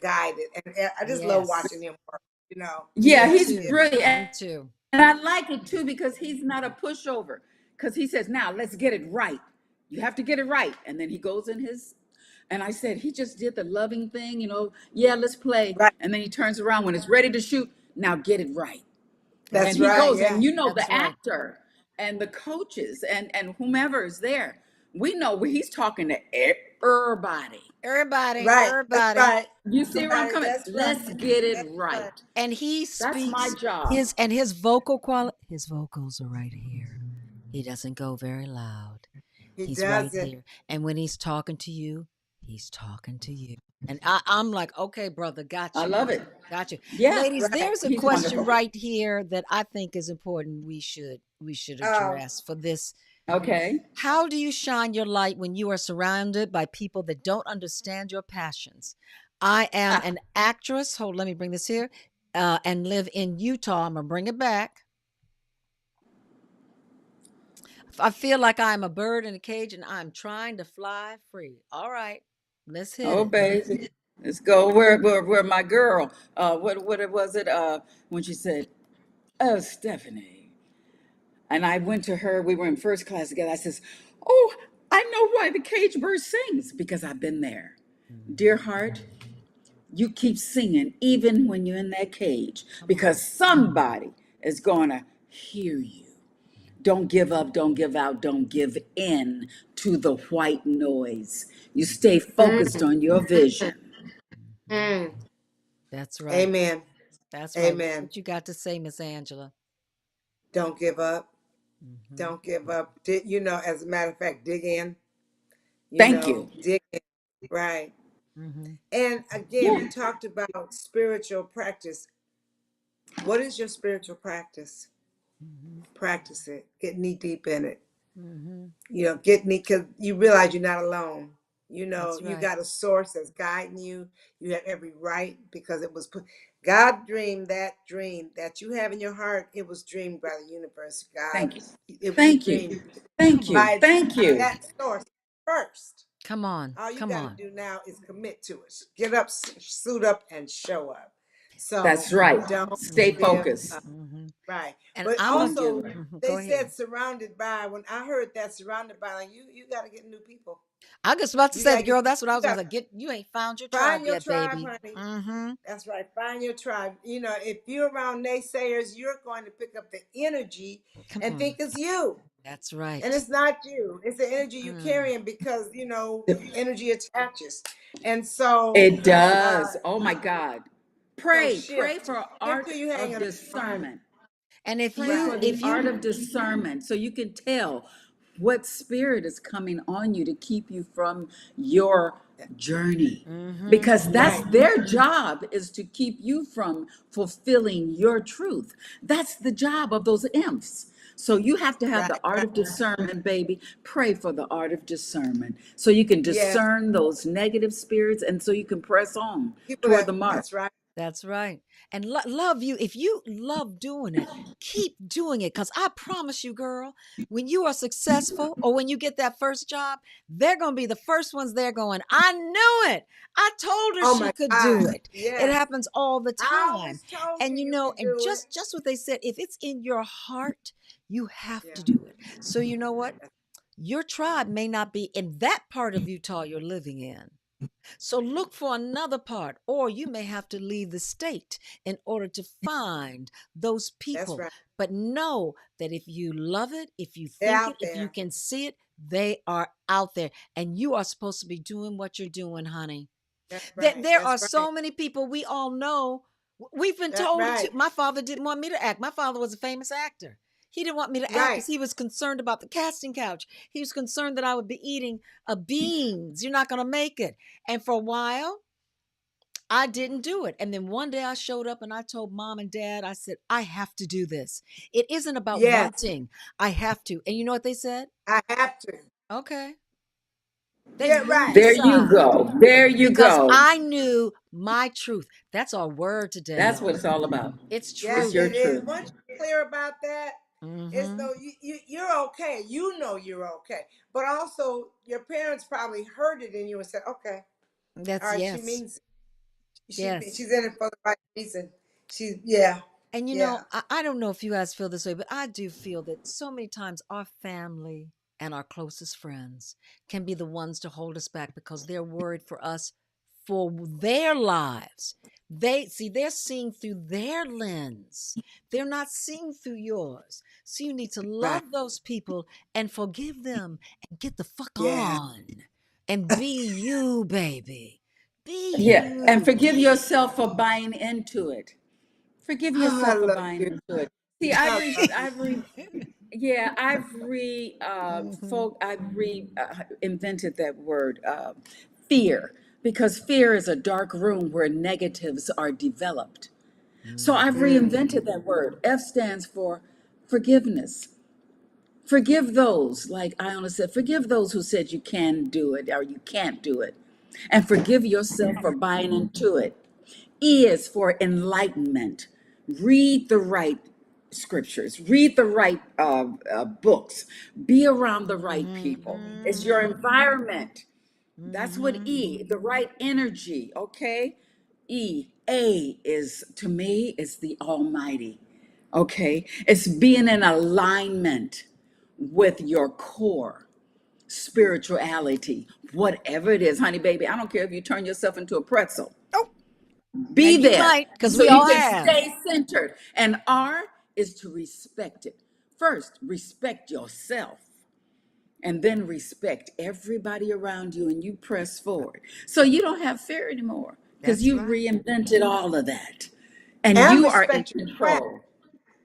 guide it. And I just love Yes. watching him work. You know, Yeah, Me he's yeah, too. brilliant. Me too. And I like it too because he's not a pushover. Because he says, now let's get it right. You have to get it right. And then he goes in his, and I said, he just did the loving thing, yeah, let's play. right. And then he turns around when it's ready to shoot. Now get it right. And That's That's he right. right. goes, Yeah. and That's the right. actor and the coaches and whomever is there, we know he's talking to everybody. Everybody, Right. That's everybody. right. You see where I'm Right. coming? That's right. Let's get it That's right. right. And he That's my speaks job. his vocal quality. His vocals are right here. He doesn't go very loud. He He's right does it. here. And when he's talking to you, he's talking to you. And I'm like, okay, brother, got I you. love it. Got you. Yeah, Ladies, Right. there's a he's question wonderful. right here that I think is important we should Um, address for this. Okay. How do you shine your light when you are surrounded by people that don't understand your passions? I am Ah, an actress. Hold, let me bring this here. And live in Utah. I'm gonna bring it back. I feel like I'm a bird in a cage and I'm trying to fly free. All right, let's hit oh, it. baby. Let's go. Where my girl? What was it? When she said, "Oh, Stephanie," and I went to her. We were in first class together. I says, "Oh, I know why the cage bird sings because I've been there, dear Mhm. heart. You keep singing even when you're in that cage Come on. because somebody is gonna hear you. Don't give up, don't give out, don't give in to the white noise. You stay focused mm, on your vision. Mhm. mm. That's right. Amen. That's right. Amen. What you got to say, Miss Angela? Don't give up. Hmm. Don't give up. As a matter of fact, dig in, Thank you. dig in. Right. Hmm. And again, we Yeah. talked about spiritual practice. What is your spiritual practice? Hmm. Practice it. Get knee deep in it. Hmm. Get knee, because you realize you're not alone. That's You right. got a source that's guiding you. You have every right because it was put. God dreamed that dream that you have in your heart. It was dreamed by the universe. God, Thank you. it was Thank you. dreamed Thank Come you. on. by Thank you. that source first. Come on. All you Come got to on. do now is commit to it. Get up, suit up, and show up. So That's right. don't Stay give Hmm. focused. up. Hmm. Right. And But I'm Don't a. give also, it. Go they ahead. said surrounded by, when I heard that surrounded by, like, you got to get new people. I was about to You say, got the to get, girl. That's what I you was going got to say. Get you ain't found your tribe find your yet, tribe, baby. honey. Hmm. That's right. Find your tribe. If you're around naysayers, you're going to pick up the energy Come and on. think it's you. That's And right. it's not you. It's the energy you're Mm. carrying because, energy attaches. And so, It uh, does. Oh my God. so Pray. Pray shift. for Shift art till you hang of on. Right. discernment. And if Pray you, for Right. the if art you, of discernment so you can tell what spirit is coming on you to keep you from your journey. hmm Because that's Right. their job is to keep you from fulfilling your truth. That's the job of those imps. So you have to have Right. the art Right. of discernment, baby. Pray for the art of discernment so you can Yes. discern those negative spirits and so you can press on People toward that, the mark. that's right. that's right. And love you. If you love doing it, keep doing it. Because I promise you, girl, when you are successful or when you get that first job, they're going to be the first ones there going, I knew it. I told her Oh she my could do God. it. It Yes. happens all the I time. always told And you you could and do it. just what they said, if it's in your heart, you have Yeah. to do it. So you know what? Your tribe may not be in that part of Utah you're living in. So look for another part, or you may have to leave the state in order to find those That's people. right. But know that if you love it, if you They're think it, out if you there. can see it, they are out there. And you are supposed to be doing what you're doing, honey. That's There, right. there That's are right. so many people we all know. We've been That's told it too. right. My father didn't want me to act. My father was a famous actor. He didn't want me to act Right. because he was concerned about the casting couch. He was concerned that I would be eating beans. You're not going to make it. And for a while, I didn't do it. And then one day I showed up and I told mom and dad, I said, I have to do this. It isn't about Yes. wanting, I have to. And you know what they said? I have to. Okay. They Yeah. moved Right. There you aside go. There you because go. I knew my truth. That's our word today, That's what y'all. it's all about. It's Yes, It's truth. your it is. truth. Once you're clear about that, it's Mm-hmm. no, you're okay. You know you're okay. But also, your parents probably heard it in you and said, "Okay, all That's right, she yes. means Yes. she's in it for the right reason." She's yeah, And yeah, I don't know if you guys feel this way, but I do feel that so many times our family and our closest friends can be the ones to hold us back because they're worried for us for their lives. They're seeing through their lens. They're not seeing through yours. So you need to right, love those people and forgive them and get the fuck yeah. on and be you, baby. Be Yeah, and you. forgive yourself for buying into it. Forgive Oh, I yourself for love buying you. into it. See, I love you. yeah, I've Mhm. invented that word, fear. because fear is a dark room where negatives are developed. So I've Mm-hmm. Mm. reinvented that word. F stands for forgiveness. Forgive those, like Iona said, forgive those who said you can do it or you can't do it. And forgive yourself for buying into it. E is for enlightenment. Read the right scriptures, read the right books, be around the right people. It's your Mm-hmm. environment. That's what Mm-hmm. E, the right energy, okay? E, A is, to me, is the Almighty, okay? It's being in alignment with your core spirituality, whatever it is, honey baby. I don't care if you turn yourself into a pretzel. Oh, Be and you there might, because so we you all can have. stay centered. And R is to respect it. First, respect yourself and then respect everybody around you and you press forward. So you don't have fear anymore because That's you right. reinvented all of that and And you are in respect your craft. control.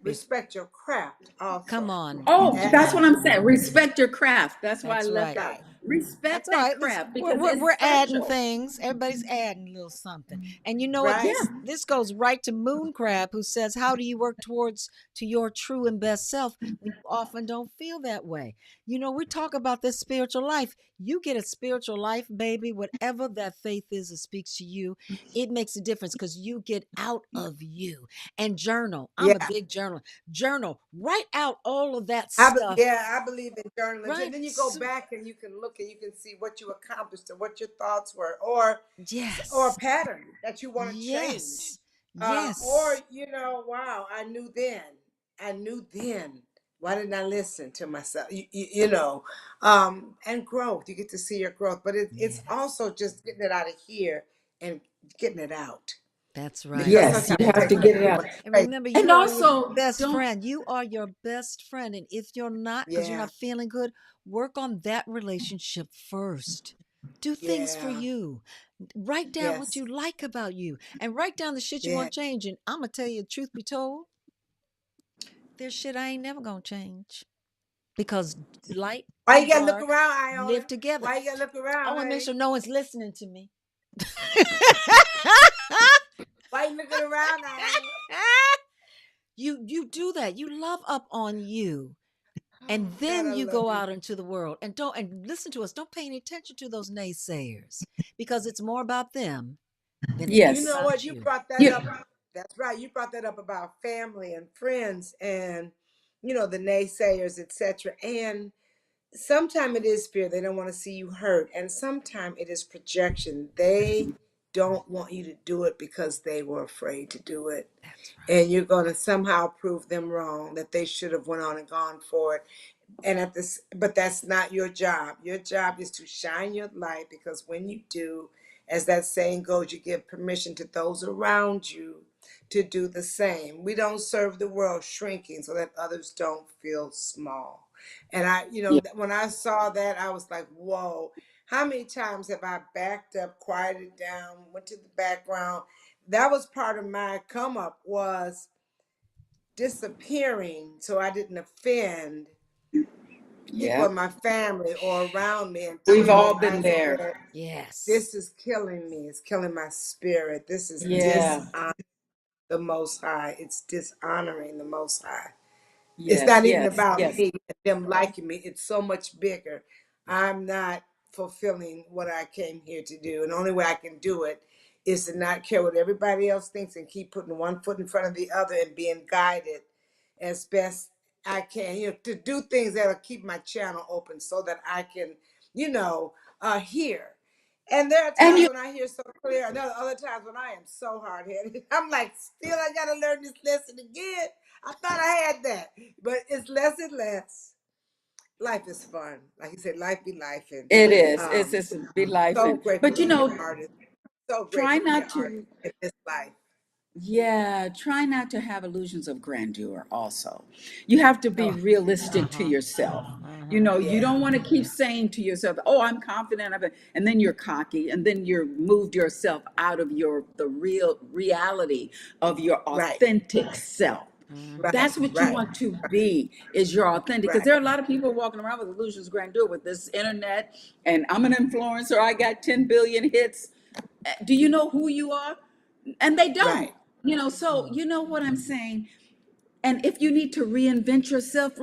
Respect your craft Come also. on, Oh, that's what Angela. I'm saying. Respect your craft. That's why I That's left right. out. Right. That's Respect all that right. Let's craft because it's we're adding special. things. Everybody's adding a little something. And you know what? Yeah. Right. This goes right to Moon Crab, who says, "How do you work towards to your true and best self when you often don't feel that way?" You know, we talk about this spiritual life. You get a spiritual life, baby. Whatever that faith is that speaks to you, it makes a difference because you get out of you and journal. I'm a Yeah. big journaler. Journal. Write out all of that stuff. I believe in journaling too. And Right? then you go back and you can look and you can see what you accomplished and what your thoughts were, or a Yes. pattern that you want to change. Yes. Or Yes. wow, I knew then. I knew then. Why didn't I listen to myself? And growth. You get to see your growth, but it's Yes. also just getting it out of here and getting it out That's because right. Yes, you sometimes it have That's to takes right. get it too out. much And space. remember, And you are your also, best don't, friend. You are your best friend. And if you're not, because you're Yeah, not feeling good, work on that relationship first. Do things for yeah, you. Write down what yes, you like about you and write down the shit you yeah. want to change. And I'm going to tell you, the truth be told, there's shit I ain't never going to change because light Why you and gotta look dark around, live Iona? together. Why you gotta look I around, want to make honey? sure no one's listening to me. Why you looking around, Iona? You do that. You love up on you. Oh And God, then I you love go you. out into the world and don't and listen to us. Don't pay any attention to those naysayers because it's more about them than it You is yes. know about what? You you. brought that You, up. That's right. You brought that up about family and friends and the naysayers, etc. And sometimes it is fear. They don't want to see you hurt. And sometimes it is projection. They don't want you to do it because they were afraid to do it. That's And right. you're going to somehow prove them wrong that they should have went on and gone for it. And but that's not your job. Your job is to shine your light, because when you do, as that saying goes, you give permission to those around you to do the same. We don't serve the world shrinking so that others don't feel small. And yeah. when I saw that, I was like, whoa. How many times have I backed up, quieted down, went to the background? That was part of my come up, was disappearing so I didn't offend people Yeah. in my family or around me, We've until all I been there. said, Yes. this is killing me. It's killing my spirit. This is Yeah. dishonoring the Most High. It's dishonoring the Most High. It's Yes, not even yes, about yes. me and them liking me. It's so much bigger. I'm not fulfilling what I came here to do. And the only way I can do it is to not care what everybody else thinks and keep putting one foot in front of the other and being guided as best I can, to do things that'll keep my channel open so that I can, hear. And there are And times you when I hear so clear, and there are other times when I am so hard headed. I'm like, still, I got to learn this lesson again. I thought I had that, but it's less and less. Life is fun. Like you said, life be life. And it is. um, It's be life so and grateful but to you be an know, artist. So try grateful to be an not artist to in this life. yeah, try not to have illusions of grandeur also. You have to be Oh, realistic to Uh-huh. yourself. You Uh-huh. know, you yeah. don't want to keep saying to yourself, "Oh, I'm confident of it," and then you're cocky, and then you're moved yourself out of the real reality of your Right, authentic self. Mm-hmm. right, That's what you right, want to be, is your authentic. Because right. there are a lot of people walking around with illusions of grandeur with this internet, and I'm an influencer. I got 10 billion hits. Do you know who you are? And they don't. Right. So you know what I'm saying? And if you need to reinvent yourself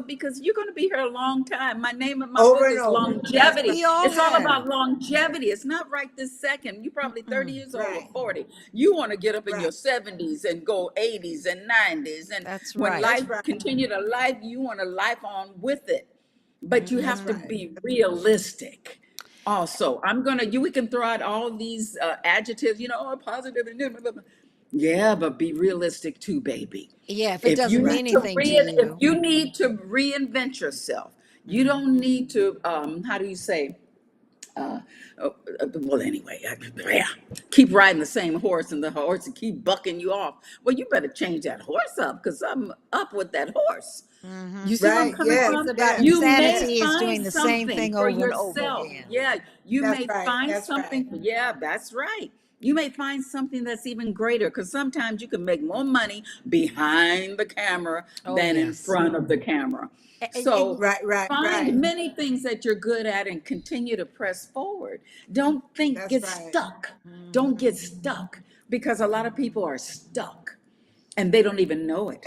because you're going to be here a long time. My name of my Over book and is over. That's right. Longevity. We all It's all have. about longevity. It's not right this second. You're probably 30 Mm-mm. years old or Right. 40. You want to get up in Right. your 70s and go 80s and 90s. And That's when right. life That's right. continue to life, you want to life on with it. But you That's have to Mm-hmm. right. be realistic. Also, we can throw out all these adjectives, positive and yeah, but be realistic too, baby. Yeah, if it If you doesn't Right. mean need to anything to you. reinvent yourself, you Mm-hmm. don't need to how do you say uh, well, anyway, yeah, keep riding the same horse and the horse and keep bucking you off. Well, you better change that horse up because I'm up with that horse. Mm-hmm. You see where I'm Right. coming Yes. It's from? about Yes. You Yes. may insanity is find doing the same something thing for over and over yourself. again. Yeah, you That's may right. find That's right. something. Yeah, that's right. You may find something that's even greater because sometimes you can make more money behind the camera Oh than in yes. front of the camera. And So Right. Right. find Right. many things that you're good at and continue to press forward. Don't think, That's get right. stuck. Don't mhm. get stuck because a lot of people are stuck and they don't even know it.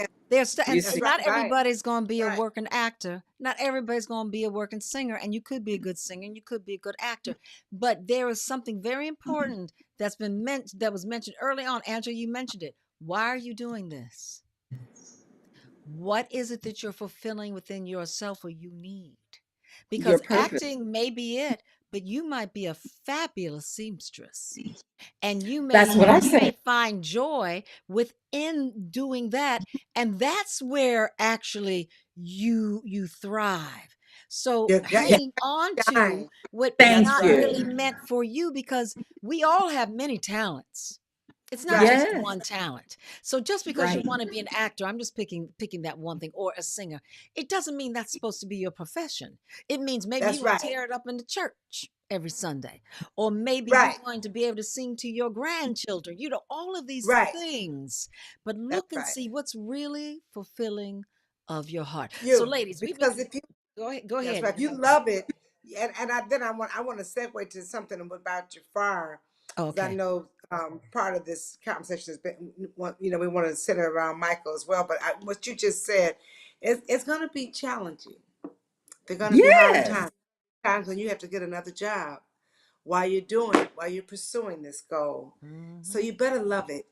You And That's see, see? right. not Right. everybody's going to be a Right. working actor. Not everybody's going to be a working singer, and you could be a good singer, and you could be a good actor. But there is something very important that was mentioned early on. Angela, you mentioned it. Why are you doing this? What is it that you're fulfilling within yourself or you need? Your Because purpose. acting may be it, but you might be a fabulous seamstress, and That's what I you say. may find joy within doing that, and that's where actually you thrive. So You got Yeah, hanging on to shine. what is That's thank not right. really you. meant for you, because we all have many talents. It's not Right. just Yes, one talent. So just because you right. want to be an actor, I'm just picking that one thing, or a singer, it doesn't mean that's supposed to be your profession. It means maybe That's you're going right. to tear it up in the church every Sunday, or maybe you're Right. going to be able to sing to your grandchildren, all of these Right. things. But That's look and right. see what's really fulfilling of your heart. So You ladies, we've been because if you go that's ahead. right. If you love it, and I want to segue to something about Jafar because I Okay. know part of this conversation has been we want to center around Michael as well. But what you just said, it's going to be challenging. They're going to be hard Yes, times when you have to get another job while you're doing it, while you're pursuing this goal. So Hmm. you better love it.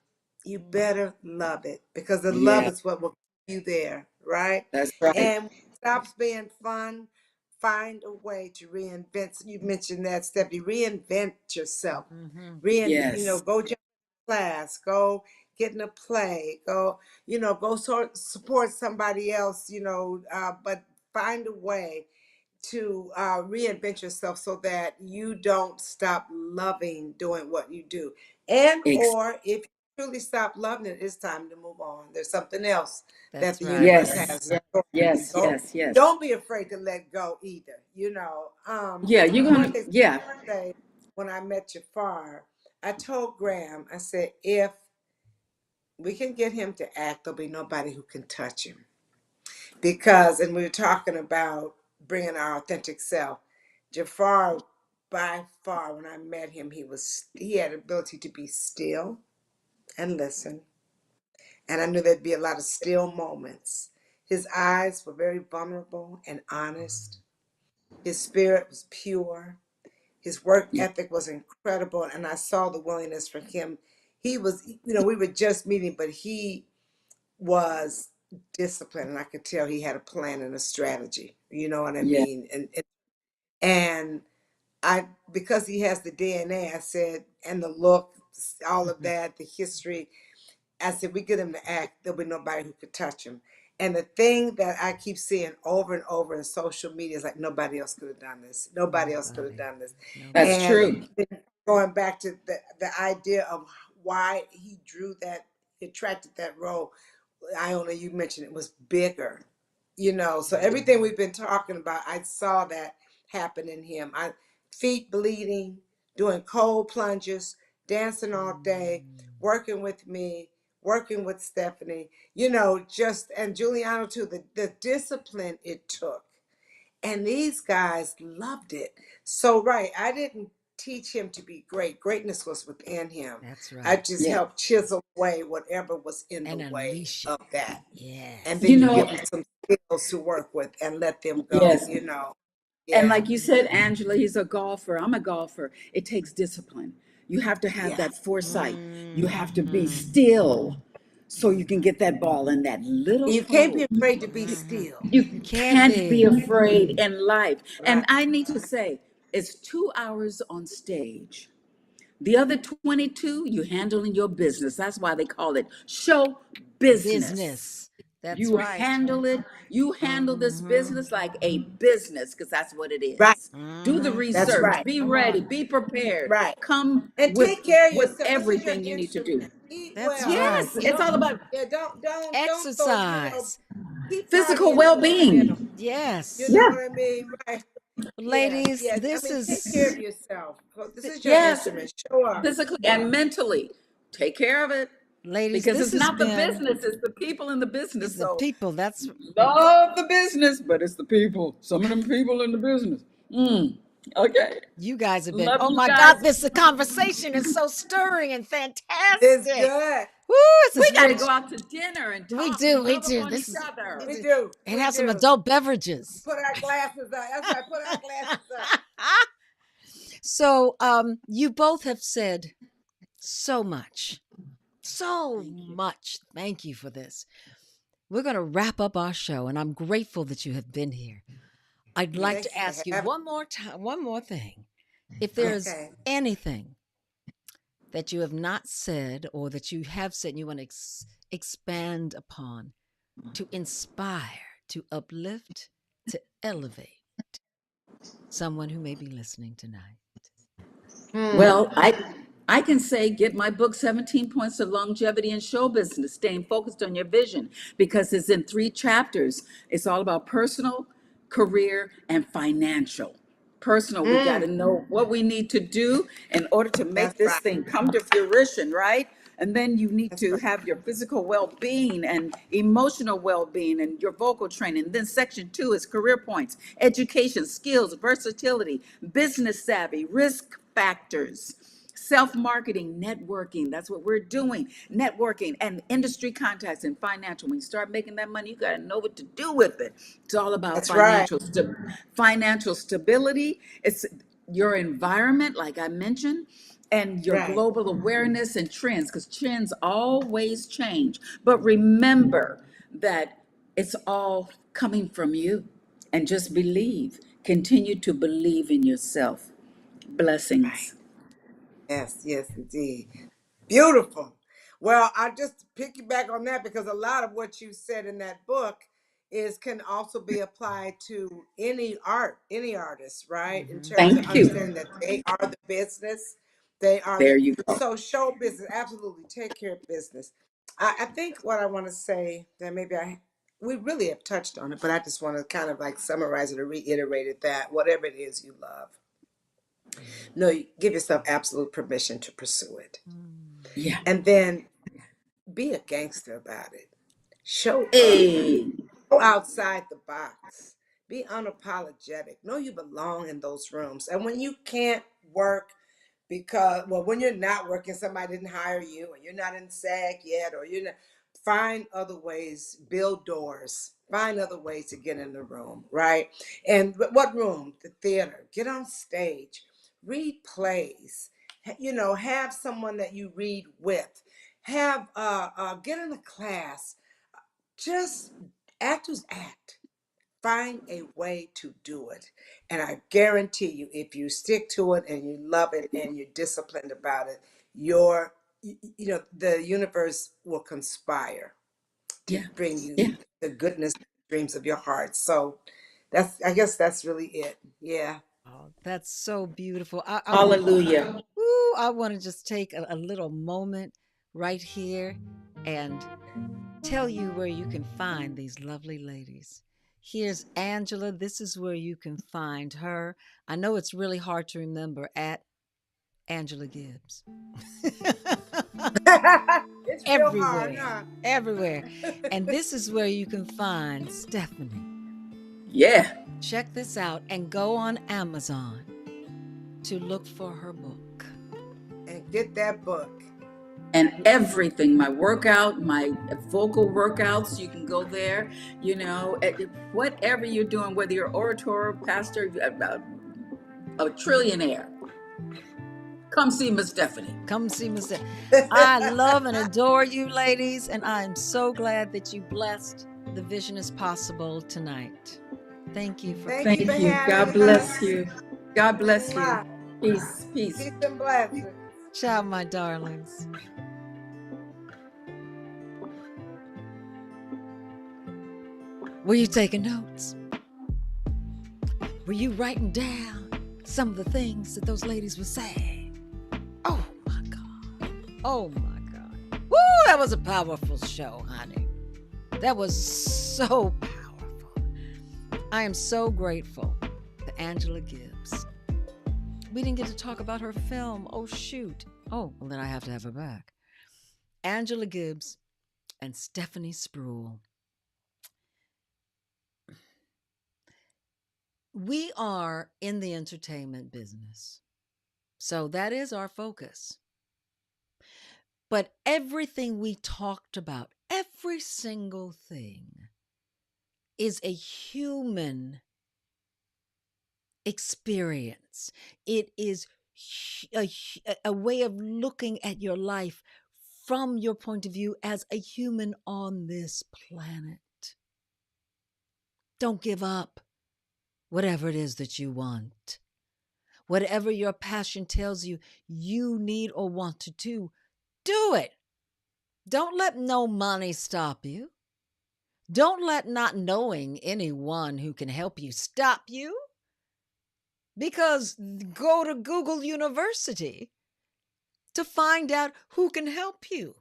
You Hmm. better love it because the love yeah, is what will keep you there, right? that's right. And when it stops being fun, find a way to reinvent. You mentioned that, Stephanie. Reinvent yourself. Hmm. Yes, Go jump in class, go get in a play, go support somebody else, but find a way to reinvent yourself so that you don't stop loving doing what you do. And ex- or if you truly stop loving it, it's time to move on. There's something else that That's the right. universe yes, has in store for you. yes, Don't yes, yes. don't be afraid to let go either. Yeah, you're One gonna. of the things Yeah, I say when I met Jafar, I told Graham, I said, if we can get him to act, there'll be nobody who can touch him. And we were talking about bringing our authentic self. Jafar, by far, when I met him, he had ability to be still and listen, and I knew there'd be a lot of still moments. His eyes were very vulnerable and honest. His spirit was pure. His work yeah, ethic was incredible, and I saw the willingness for him. He was, we were just meeting, but he was disciplined, and I could tell he had a plan and a strategy. You know what I yeah, mean? And I, because he has the DNA, I said, and the look, all of Mhm. that, the history. I said, we get him to act, there'll be nobody who could touch him. And the thing that I keep seeing over and over in social media is like, nobody else could have done this. Nobody else could have Nobody. done this. that's Nobody. And true. then going back to the idea of why he drew that, attracted that role, Iona, you mentioned it was bigger. So everything Mhm. we've been talking about, I saw that happen in him. Feet bleeding, doing cold plunges, dancing all day, Mm. working with me, working with Stephanie, and Giuliano too, the discipline it took. And these guys loved it. So right, I didn't teach him to be great. Greatness was within him. That's I right. just Yeah. helped chisel away whatever was in the And way unleash it. of that. And Yes. You then you know, give them some skills to work with and let them go, yes. you know. And Yeah. like you said, Angela, he's a golfer. I'm a golfer. It takes discipline. You have to have Yeah. that foresight. You have to be Mm-hmm. still so you can get that ball in that little You can't be hole. afraid to be Mm-hmm. still. You You can't can't be be. afraid in life. And Right. I need to say, it's 2 hours on stage. The other 22, you handling your business. That's why they call it show business. Business. That's You right. handle it, you handle this Mm-hmm. business like a business, because that's what it Right. is. Do the Mm-hmm. That's research, right. be Come ready, on. be prepared, Right. come And take care of with yourself. This is your everything you need to do. instrument. Eat That's well. right. Yes, it's all about Yeah, don't throw, Exercise. keep physical partying in the middle. well-being. You Yes. know Yeah, what I mean? Right. Yes, Ladies, yes. I this mean, take care of is yourself. This is your yes, instrument. Show up. physically and mentally. Take care of it ladies, because this it's has not the been business, it's the people in the is business. the So people. That's love the business, but it's the people. Some of them people in the business. Okay. you guys have been. Love Oh you my God, guys. this the conversation is so stirring and It's fantastic. good. Woo, this We is got to rich. go out to dinner and We talk and do, we love do. upon This each is other. We do. and We have some do. adult beverages. Put our glasses up. That's right. Put our glasses up. So you both have said so much. So Thank you. much. Thank you for this. We're going to wrap up our show, and I'm grateful that you have been here. I'd like Thank to you for ask you having one more time, one more thing. If me. there's Okay. anything that you have not said or that you have said and you want to expand upon to inspire, to uplift, to elevate someone who may be listening tonight. Hmm. Well, I can say get my book 17 Points of Longevity in Show Business, staying focused on your vision, because it's in 3 chapters. It's all about personal, career, and financial. Personal, we got to Hmm. know what we need to do in order to That's make this right. thing come to fruition, right? And then you need That's to right. have your physical well-being and emotional well-being and your vocal training. Then section 2 is career points, education, skills, versatility, business savvy, risk factors, self-marketing, networking. That's what we're doing. Networking and industry contacts and financial. When you start making that money, you got to know what to do with it. It's all about That's right. financial stability. It's your environment, like I mentioned, and your Right. global awareness and trends, because trends always change. But remember that it's all coming from you. And just believe. Continue to believe in yourself. Right. Blessings. Yes. Yes, indeed. Beautiful. Well, I just piggyback on that because a lot of what you said in that book is can also be applied to any artist, right? In Mm-hmm. terms of Thank you. understanding that they are the business, they are There the you go. so show business. Absolutely, take care of business. I think what I want to say that maybe we really have touched on it, but I just want to kind of like summarize it or reiterate it that whatever it is you love, no, you give yourself absolute permission to pursue it, Mm. Yeah. and then be a gangster about it. Show up. Hey. Go outside the box. Be unapologetic. Know you belong in those rooms. And when you can't work because, well, when you're not working, somebody didn't hire you, or you're not in SAG yet, or you're not, find other ways, build doors, find other ways to get in the room, right? And what room? The theater. Get on stage, read plays, have someone that you read with, get in a class, just actors act. Find a way to do it. And I guarantee you, if you stick to it and you love it and you're disciplined about it, the universe will conspire to Yeah. bring you Yeah. the goodness, dreams of your heart. So I guess that's really it. Yeah. Oh, that's so beautiful. I want to, Hallelujah. I want to just take a little moment right here and tell you where you can find these lovely ladies. Here's Angela. This is where you can find her. I know it's really hard to remember at Angela Gibbs. It's real hard, Everywhere, huh? everywhere. And this is where you can find Stephanie. Yeah. Check this out and go on Amazon to look for her book. And get that book. And everything, my workout, my vocal workouts, you can go there, whatever you're doing, whether you're orator, pastor, a trillionaire, come see Miss Stephanie. Come see Miss Stephanie. I love and adore you, ladies, and I'm so glad that you blessed The Vision is Possible tonight. Thank you for Thank you for Thank you. having God us. bless you. God bless you. Mwah. Peace, peace. Peace and blessings. Ciao, my darlings. Were you taking notes? Were you writing down some of the things that those ladies were saying? Oh my God. Oh my God. Woo, that was a powerful show, honey. That was so powerful. I am so grateful to Angela Gibbs. We didn't get to talk about her film. Oh, shoot. Oh, well, then I have to have her back. Angela Gibbs and Stephanie Spruill. We are in the entertainment business, so that is our focus. But everything we talked about, every single thing, is a human experience. It is a way of looking at your life from your point of view as a human on this planet. Don't give up. Whatever it is that you want, whatever your passion tells you you need or want to do it. Don't let no money stop you. Don't let not knowing anyone who can help you stop you. Because go to Google University to find out who can help you.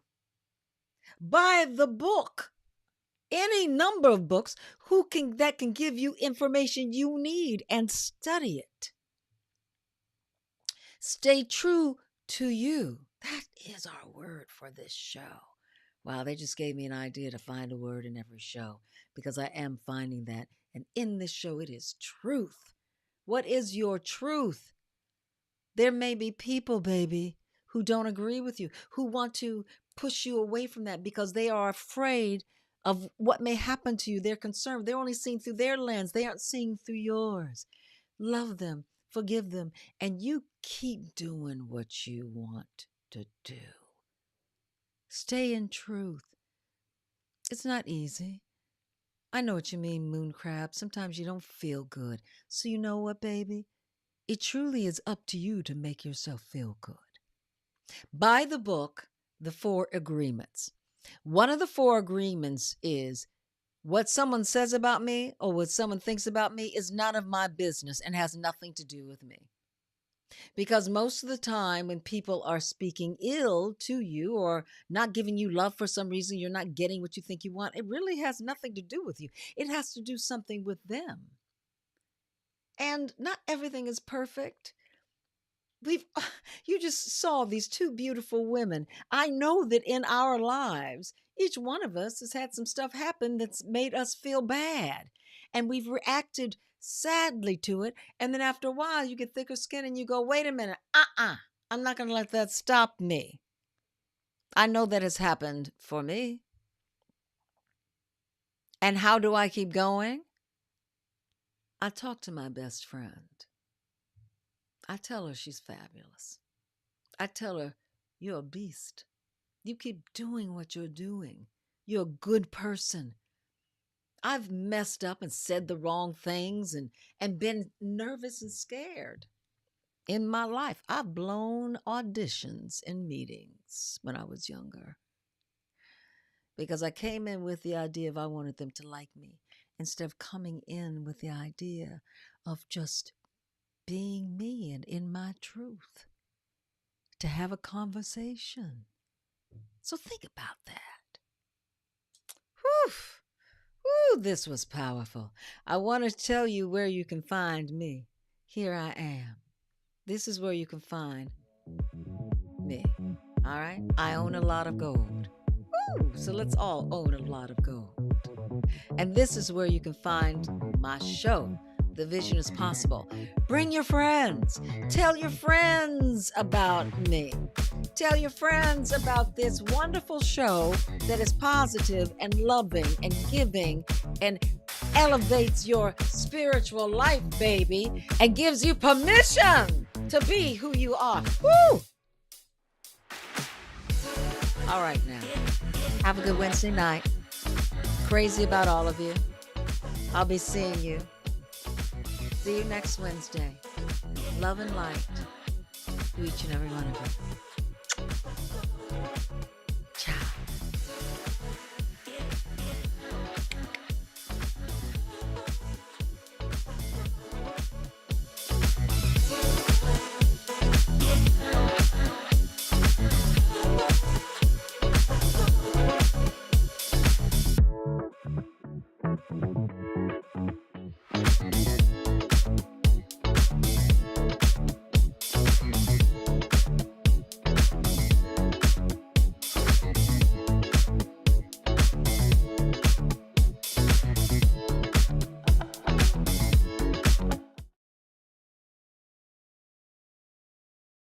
Buy the book. Any number of books that can give you information you need, and study it. Stay true to you. That is our word for this show. Wow, they just gave me an idea to find a word in every show, because I am finding that. And in this show, it is truth. What is your truth? There may be people, baby, who don't agree with you, who want to push you away from that because they are afraid of what may happen to you. They're concerned. They're only seeing through their lens. They aren't seeing through yours. Love them, forgive them, and you keep doing what you want to do. Stay in truth. It's not easy. I know what you mean, moon crab. Sometimes you don't feel good. So you know what, baby? It truly is up to you to make yourself feel good. Buy the book, The 4 Agreements. One of the 4 agreements is what someone says about me or what someone thinks about me is none of my business and has nothing to do with me. Because most of the time when people are speaking ill to you or not giving you love for some reason, you're not getting what you think you want, it really has nothing to do with you. It has to do something with them. And not everything is perfect. You just saw these 2 beautiful women. I know that in our lives, each one of us has had some stuff happen that's made us feel bad. And we've reacted sadly to it. And then after a while, you get thicker skin and you go, wait a minute, I'm not going to let that stop me. I know that has happened for me. And how do I keep going? I talk to my best friend. I tell her she's fabulous. I tell her, you're a beast. You keep doing what you're doing. You're a good person. I've messed up and said the wrong things and been nervous and scared in my life. I've blown auditions in meetings when I was younger because I came in with the idea of I wanted them to like me instead of coming in with the idea of just being me and in my truth, to have a conversation. So think about that. Whew. Whew, this was powerful. I want to tell you where you can find me. Here I am. This is where you can find me. All right? I own a lot of gold. Woo! So let's all own a lot of gold. And this is where you can find my show, The Vision is Possible. Bring your friends. Tell your friends about me. Tell your friends about this wonderful show that is positive and loving and giving and elevates your spiritual life, baby, and gives you permission to be who you are. Woo! All right, now. Have a good Wednesday night. Crazy about all of you. I'll be seeing you. See you next Wednesday. Love and light to each and every one of you.